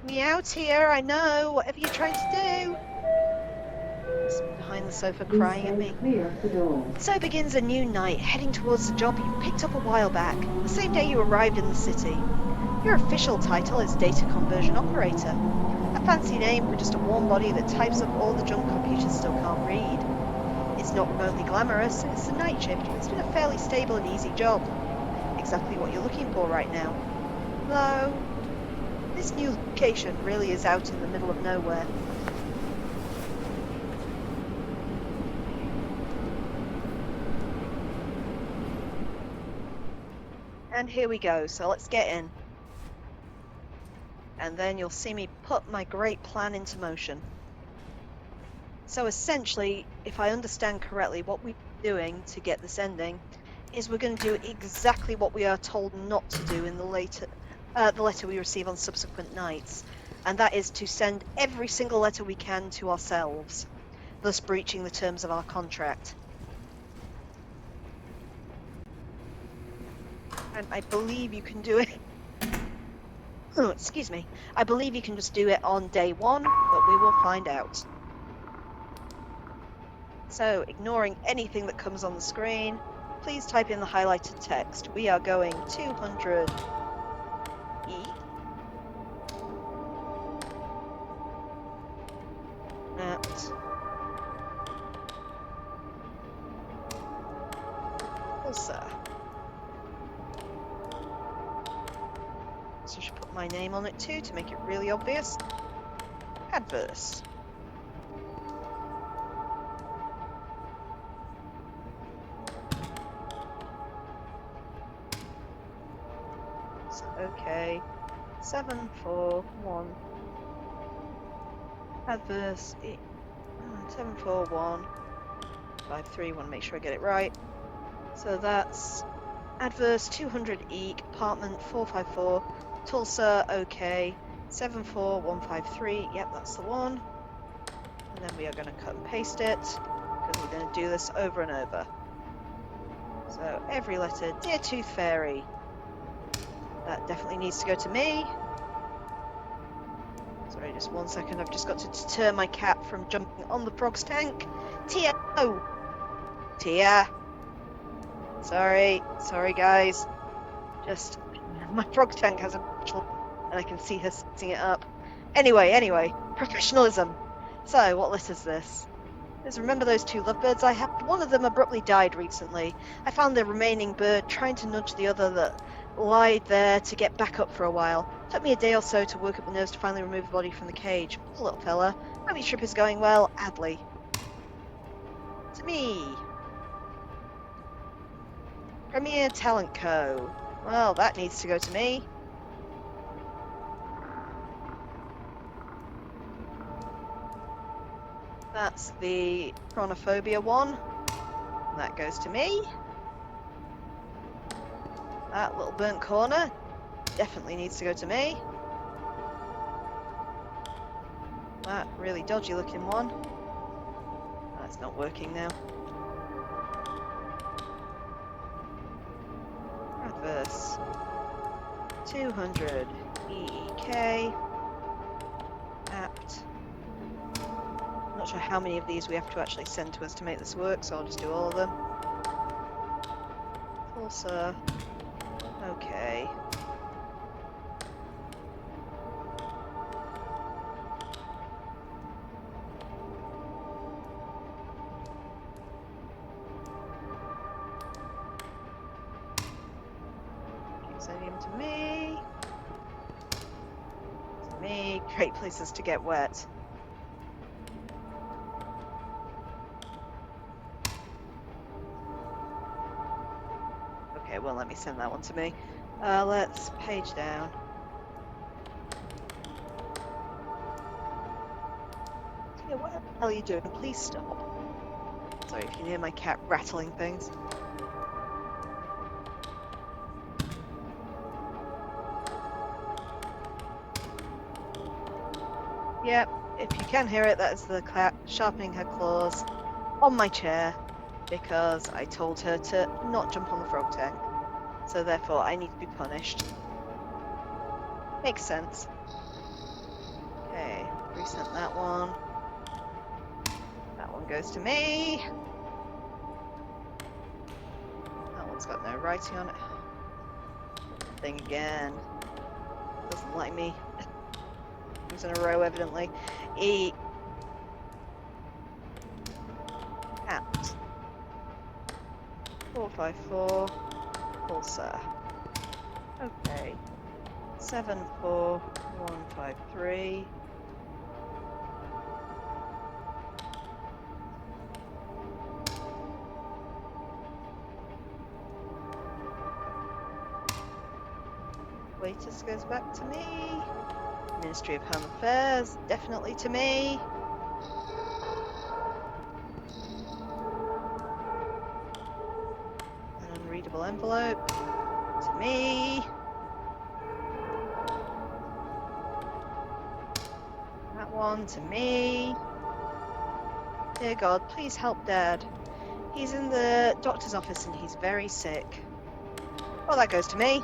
Me out here, I know. Whatever you're trying to do. He's behind the sofa crying at me. So begins a new night, heading towards the job you picked up a while back, the same day you arrived in the city. Your official title is Data Conversion Operator. A fancy name for just a warm body that types up all the junk computers still can't read. It's not remotely glamorous, it's a night shift, but it's been a fairly stable and easy job. Exactly what you're looking for right now. Though, this new location really is out in the middle of nowhere. And here we go, so let's get in. And then you'll see me put my great plan into motion. So essentially, if I understand correctly, what we're doing to get this ending is we're going to do exactly what we are told not to do in the letter we receive on subsequent nights. And that is to send every single letter we can to ourselves, thus breaching the terms of our contract. And I believe you can do it. Oh, excuse me. I believe you can just do it on day one, but we will find out. So, ignoring anything that comes on the screen, please type in the highlighted text. We are going 200 E. At Ulsa. So I should put my name on it too to make it really obvious. Adverse. So, okay. 741. Adverse. 741. 53. Want to make sure I get it right. So that's adverse 200E, apartment 454, Tulsa, okay, 74153, yep, that's the one. And then we are going to cut and paste it, because we're going to do this over and over. So every letter, Dear Tooth Fairy, that definitely needs to go to me. Sorry, just 1 second, I've just got to deter my cat from jumping on the frog's tank. Tia! Oh! Tia! Sorry guys. Just, my frog tank has a bottle and I can see her setting it up. Anyway, professionalism. So, what list is this? Remember those two lovebirds I had? One of them abruptly died recently. I found the remaining bird trying to nudge the other that lied there to get back up for a while. Took me a day or so to work up the nerves to finally remove the body from the cage. Poor little fella. Hope your trip is going well, Adley. To me. Premier Talent Co. Well, that needs to go to me. That's the chronophobia one. That goes to me. That little burnt corner definitely needs to go to me. That really dodgy looking one. That's not working now. Adverse 200 EEK apt. I'm not sure how many of these we have to actually send to us to make this work, so I'll just do all of them. Tulsa. Okay. Sodium to me. To me. Great places to get wet. Okay, well, let me send that one to me. Let's page down. Yeah, what the hell are you doing? Please stop. Sorry if you can hear my cat rattling things. Yep, if you can hear it, that is the cat sharpening her claws on my chair because I told her to not jump on the frog tank. So therefore, I need to be punished. Makes sense. Okay, resent that one. That one goes to me. That one's got no writing on it. Thing again. Doesn't like me. It's in a row, evidently. E. At 454 pulsar. Okay. 74153. Waiters goes back to me. Ministry of Home Affairs, definitely to me. An unreadable envelope, to me. That one, to me. Dear God, please help Dad. He's in the doctor's office and he's very sick. Well, that goes to me.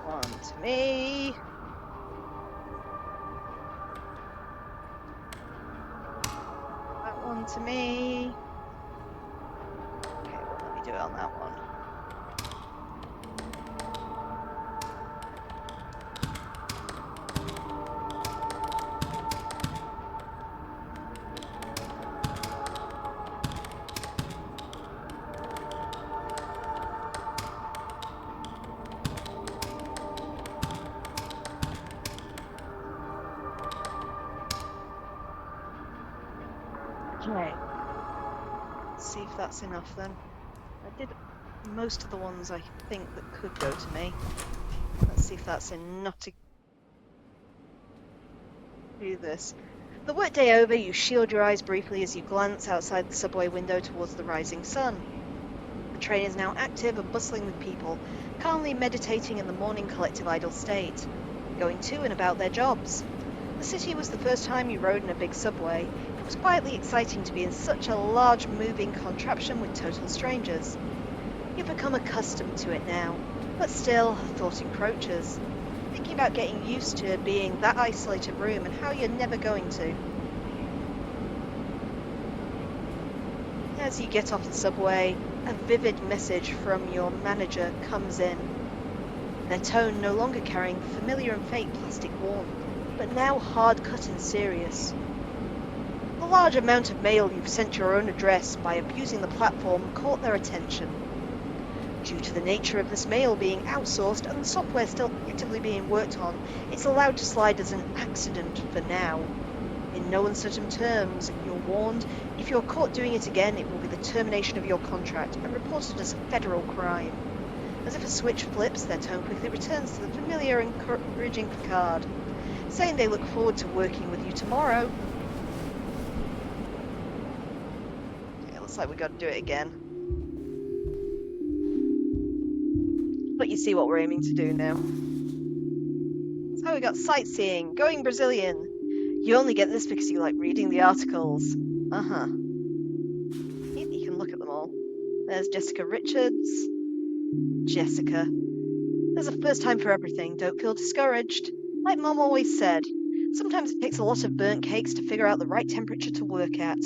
One to me. That one to me. Okay, well, let me do it on that one. Okay. Let's see if that's enough then. I did most of the ones I think that could go to me. Let's see if that's enough to do this. The workday over, you shield your eyes briefly as you glance outside the subway window towards the rising sun. The train is now active and bustling with people, calmly meditating in the morning collective idle state, going to and about their jobs. The city was the first time you rode in a big subway. It was quietly exciting to be in such a large moving contraption with total strangers. You've become accustomed to it now, but still, a thought encroaches. Thinking about getting used to being that isolated room and how you're never going to. As you get off the subway, a vivid message from your manager comes in. Their tone no longer carrying familiar and fake plastic warmth, but now hard-cut and serious. The large amount of mail you've sent to your own address by abusing the platform caught their attention. Due to the nature of this mail being outsourced and the software still actively being worked on, it's allowed to slide as an accident for now. In no uncertain terms, you're warned, if you're caught doing it again, it will be the termination of your contract and reported as a federal crime. As if a switch flips, their tone quickly returns to the familiar and encouraging Picard, saying they look forward to working with you tomorrow. Okay, looks like we got to do it again. But you see what we're aiming to do now. So we got sightseeing, going Brazilian. You only get this because you like reading the articles. Uh-huh. You can look at them all. There's Jessica Richards. Jessica. There's a first time for everything. Don't feel discouraged. Like Mom always said, sometimes it takes a lot of burnt cakes to figure out the right temperature to work at.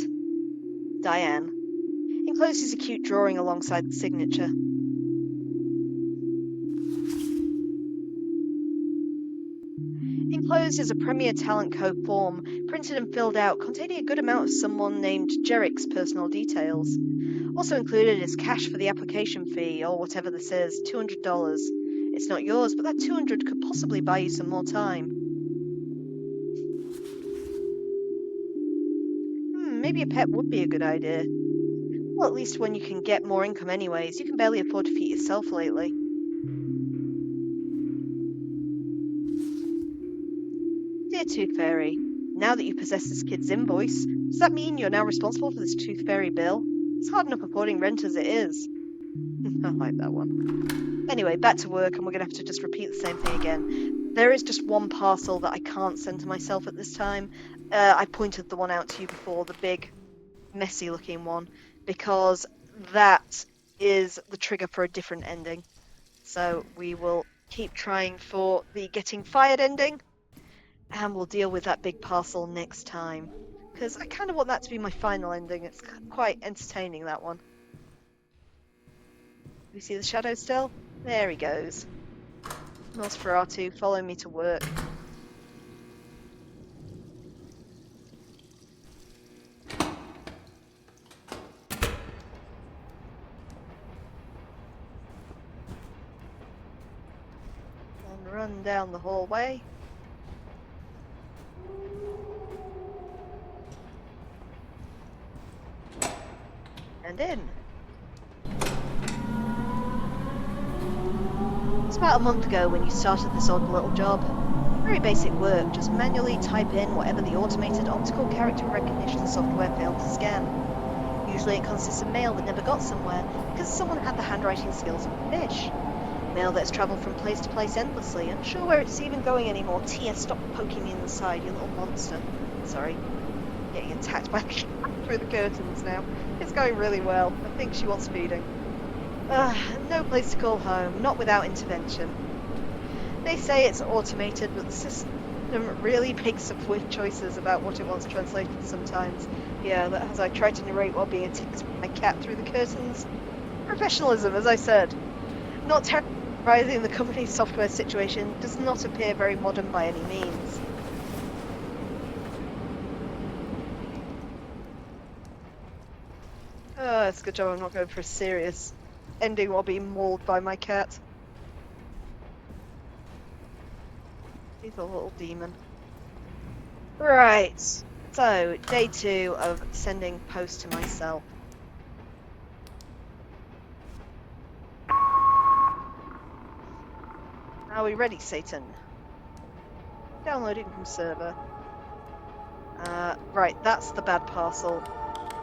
Diane. Encloses a cute drawing alongside the signature. Enclosed Enclosed is a Premier Talent Co form, printed and filled out, containing a good amount of someone named Jerick's personal details. Also included is cash for the application fee, or whatever this is, $200. It's not yours, but that $200 could possibly buy you some more time. Maybe a pet would be a good idea. Well, at least when you can get more income anyways. You can barely afford to feed yourself lately. Dear Tooth Fairy, now that you possess this kid's invoice, does that mean you're now responsible for this Tooth Fairy bill? It's hard enough affording rent as it is. I like that one. Anyway, back to work, and we're going to have to just repeat the same thing again. There is just one parcel that I can't send to myself at this time. I pointed the one out to you before, the big, messy-looking one, because that is the trigger for a different ending. So we will keep trying for the getting fired ending, and we'll deal with that big parcel next time. Because I kind of want that to be my final ending. It's quite entertaining, that one. You see the shadow still? There he goes. Nosferatu, follow me to work. And run down the hallway. And in. It's about a month ago when you started this odd little job. Very basic work, just manually type in whatever the automated optical character recognition software failed to scan. Usually it consists of mail that never got somewhere because someone had the handwriting skills of a fish. Mail that's travelled from place to place endlessly, unsure where it's even going anymore. Tia, stop poking me in the side, you little monster. Sorry. Getting attacked by the cat through the curtains now. It's going really well. I think she wants feeding. No place to call home, not without intervention. They say it's automated, but the system really makes some weird choices about what it wants translated sometimes. Yeah, that as I tried to narrate while being attacked by my cat through the curtains. Professionalism, as I said. Not terrorizing the company's software situation does not appear very modern by any means. It's a good job I'm not going for a serious ending while being mauled by my cat. He's a little demon. Right, so day 2 of sending post to myself. Are we ready, Satan? Downloading from server. Right, that's the bad parcel.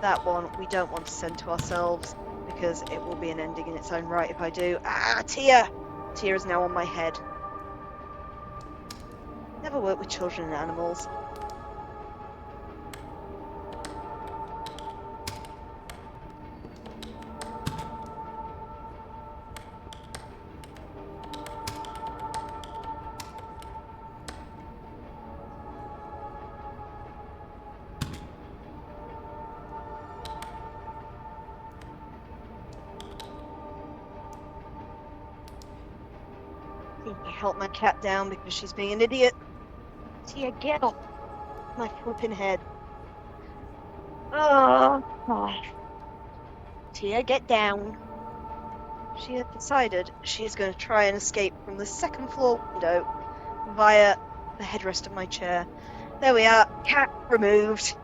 That one we don't want to send to ourselves because it will be an ending in its own right if I do. Tia! Tia is now on my head. Never work with children and animals. I help my cat down because she's being an idiot. Tia, get off my flipping head. Oh, God. Tia, get down. She had decided she is going to try and escape from the second floor window via the headrest of my chair. There we are. Cat removed.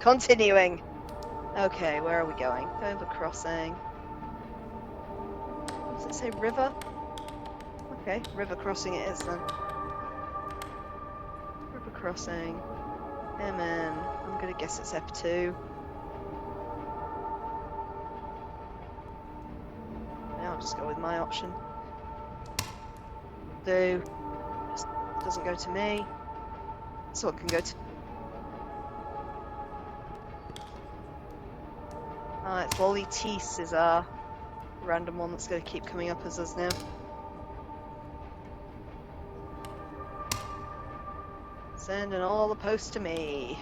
Continuing. Okay, where are we going? Dover Crossing. Does it say river? Okay, river crossing it is then. River crossing. MN. I'm gonna guess it's F2. Now I'll just go with my option. Do. Just doesn't go to me. So it can go to. It's Lolly Tease is our random one that's going to keep coming up as us now. Sending all the posts to me.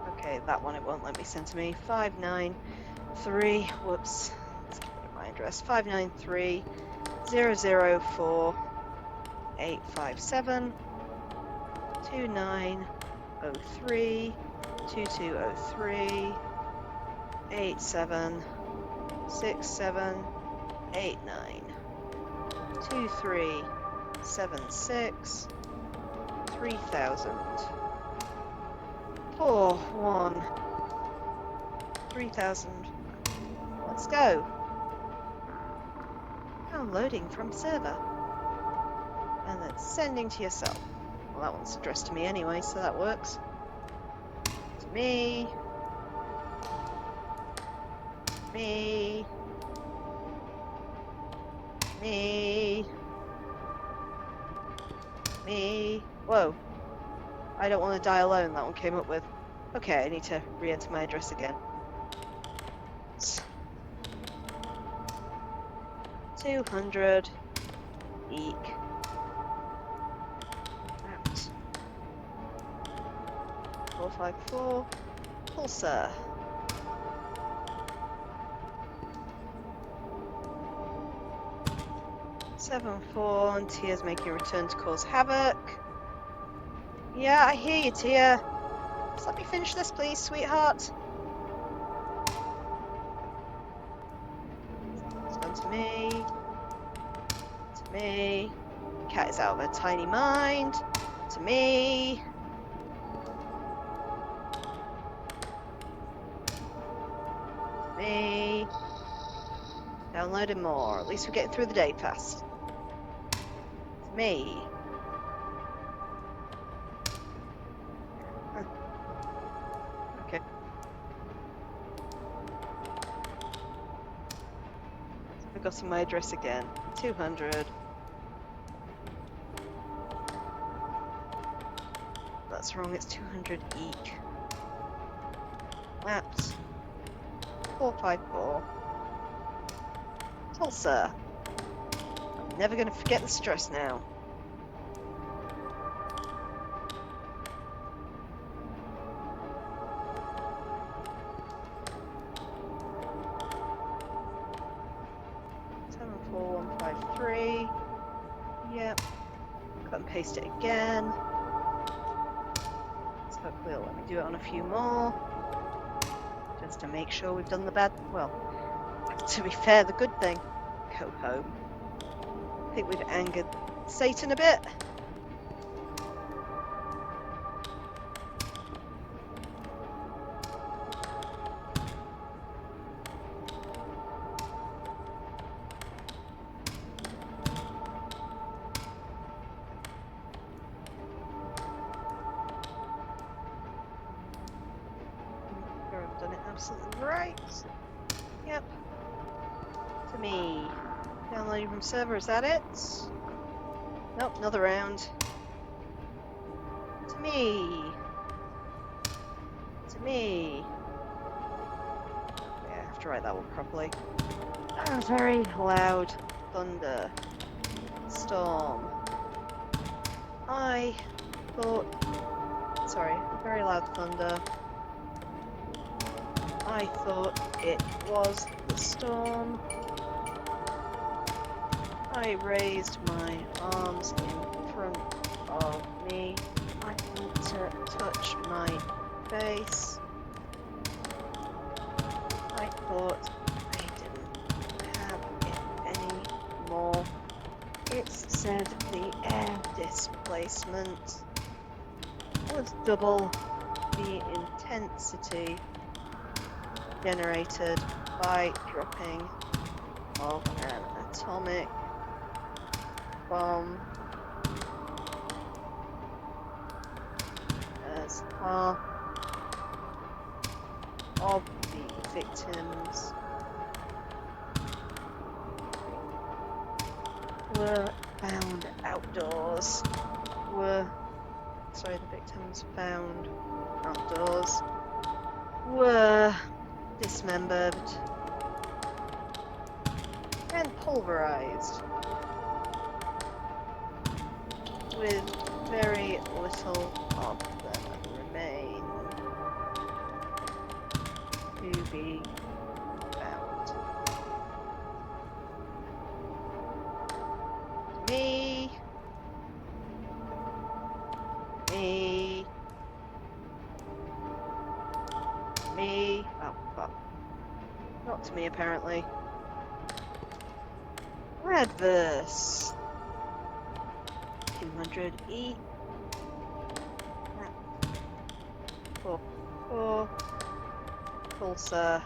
Okay, that one it won't let me send to me. 593. Whoops. Let's get rid of my address. 593 004 857 2903 2203 876789 2376 3000 41 3000. Let's go. Downloading from server. And then sending to yourself. Well, that one's addressed to me anyway, so that works. To me. Me. Me. Me. Whoa. I don't want to die alone, that one came up with. Okay, I need to re-enter my address again. 200. Eek. Out. 454. Pulsar. Seven 4. And Tia's making a return to cause havoc. Yeah, I hear you, Tia. Just let me finish this, please, sweetheart. It's gone to me. To me. Cat is out of her tiny mind. To me. To me. Downloading more. At least we're getting through the day fast. To me. Okay. I've got my address again. 200. That's wrong, it's 200 eek. Maps. 454. Tulsa. I'm never going to forget the stress now. Yep. Cut and paste it again. So hopefully it'll let me do it on a few more. Just to make sure we've done the bad... Well, to be fair, the good thing. Go home. I think we've angered Satan a bit. Absolutely right. Yep. To me. Downloading from server, is that it? Nope, another round. To me. To me. Okay, I have to write that one properly. Very loud thunder. Storm. I thought... Sorry, very loud thunder. I thought it was the storm. I raised my arms in front of me. I need to touch my face. I thought I didn't have it anymore. It said the air displacement was double the intensity generated by dropping of an atomic bomb as half of the victims were found outdoors. The victims found outdoors were dismembered and pulverized with very little of them remain to be found. Me, to me, apparently. Adverse. 200E. Four. Tulsa.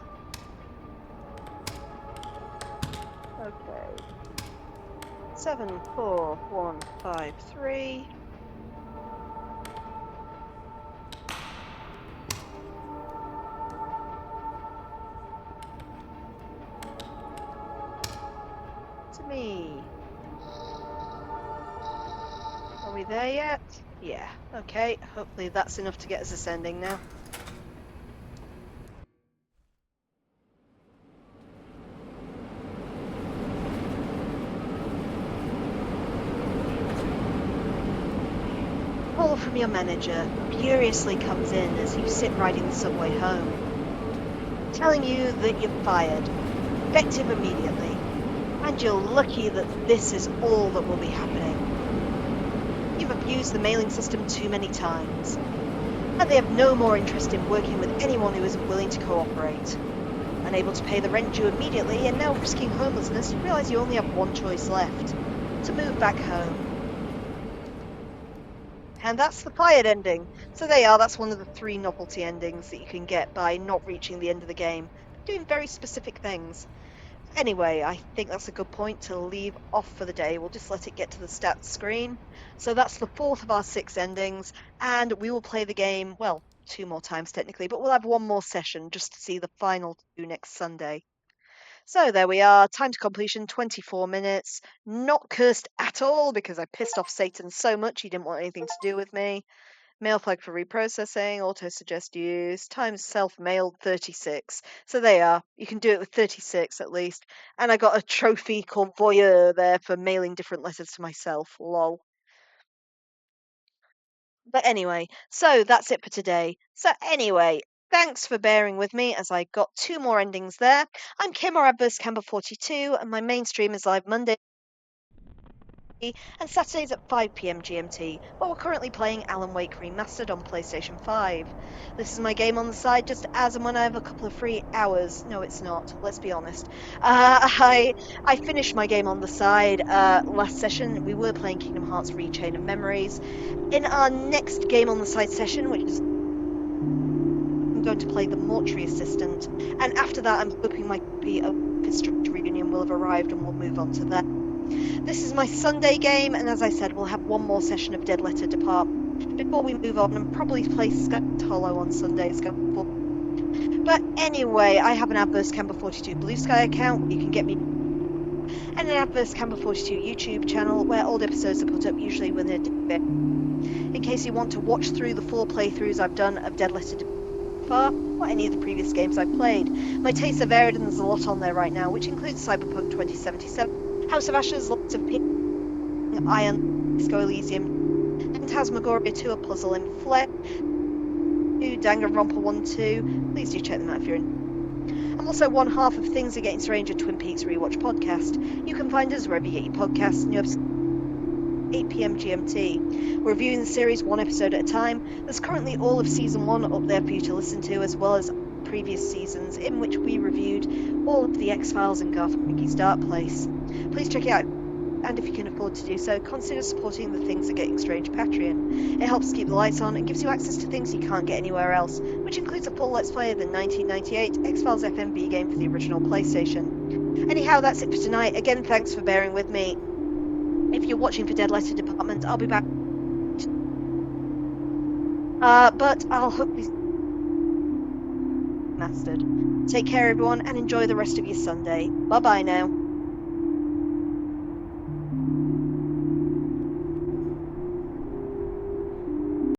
Okay. 74153. To me. Are we there yet? Yeah. Okay. Hopefully that's enough to get us ascending now. Call from your manager furiously comes in as you sit riding the subway home, telling you that you're fired, effective immediately, and you're lucky that this is all that will be happening. You've abused the mailing system too many times, and they have no more interest in working with anyone who isn't willing to cooperate. Unable to pay the rent due immediately and now risking homelessness, you realise you only have one choice left: to move back home. And that's the fired ending. So there you are, that's one of the 3 novelty endings that you can get by not reaching the end of the game, doing very specific things. Anyway, I think that's a good point to leave off for the day. We'll just let it get to the stats screen. So that's the 4th of our 6 endings, and we will play the game, well, 2 more times technically, but we'll have 1 more session just to see the final 2 next Sunday. So there we are, time to completion 24 minutes, not cursed at all because I pissed off Satan so much he didn't want anything to do with me. Mail flag for reprocessing, auto suggest use, times self-mailed 36. So there you are, you can do it with 36 at least. And I got a trophy called Voyeur there for mailing different letters to myself, lol. But anyway, so that's it for today. So anyway, thanks for bearing with me as I got 2 more endings there. I'm Kim or Adverse Camber 42 and my main stream is live Monday and Saturdays at 5 p.m. GMT, but we're currently playing Alan Wake Remastered on PlayStation 5. This is my game on the side just as and when I have a couple of free hours. No, it's not. Let's be honest. I finished my game on the side last session. We were playing Kingdom Hearts Rechain of Memories. In our next game on the side session, which is I'm going to play the Mortuary Assistant, and after that I'm hoping my copy of Constructor Reunion will have arrived and we'll move on to that. This is my Sunday game, and as I said, we'll have 1 more session of Dead Letter Depart before we move on and probably play Sky Hollow on Sundays going forward. But anyway, I have an Adverse Camber 42 Blue Sky account where you can get me, and an Adverse Camber 42 YouTube channel where old episodes are put up usually within a day. In case you want to watch through the 4 playthroughs I've done of Dead Letter Depart or any of the previous games I've played. My tastes are varied and there's a lot on there right now, which includes Cyberpunk 2077, House of Ashes, lots of Iron, Disco Elysium, Phantasmagoria 2, A Puzzle in Flesh, Danganronpa 1-2. Please do check them out if you're in. I'm also one half of Things Are Getting Stranger Twin Peaks Rewatch Podcast. You can find us wherever you get your podcasts. New episodes 8 p.m. GMT. We're reviewing the series 1 episode at a time. There's currently all of season 1 up there for you to listen to, as well as previous seasons in which we reviewed all of the X-Files and Garth Marenghi's Dark Place. Please check it out, and if you can afford to do so, consider supporting the Things Are Getting Strange Patreon. It helps keep the lights on and gives you access to things you can't get anywhere else, which includes a full Let's Play of the 1998 X-Files FMV game for the original PlayStation. Anyhow, that's it for tonight. Again, thanks for bearing with me. If you're watching for Dead Letter Department, I'll be back. But I'll hopefully mastered. Take care, everyone, and enjoy the rest of your Sunday. Bye-bye now.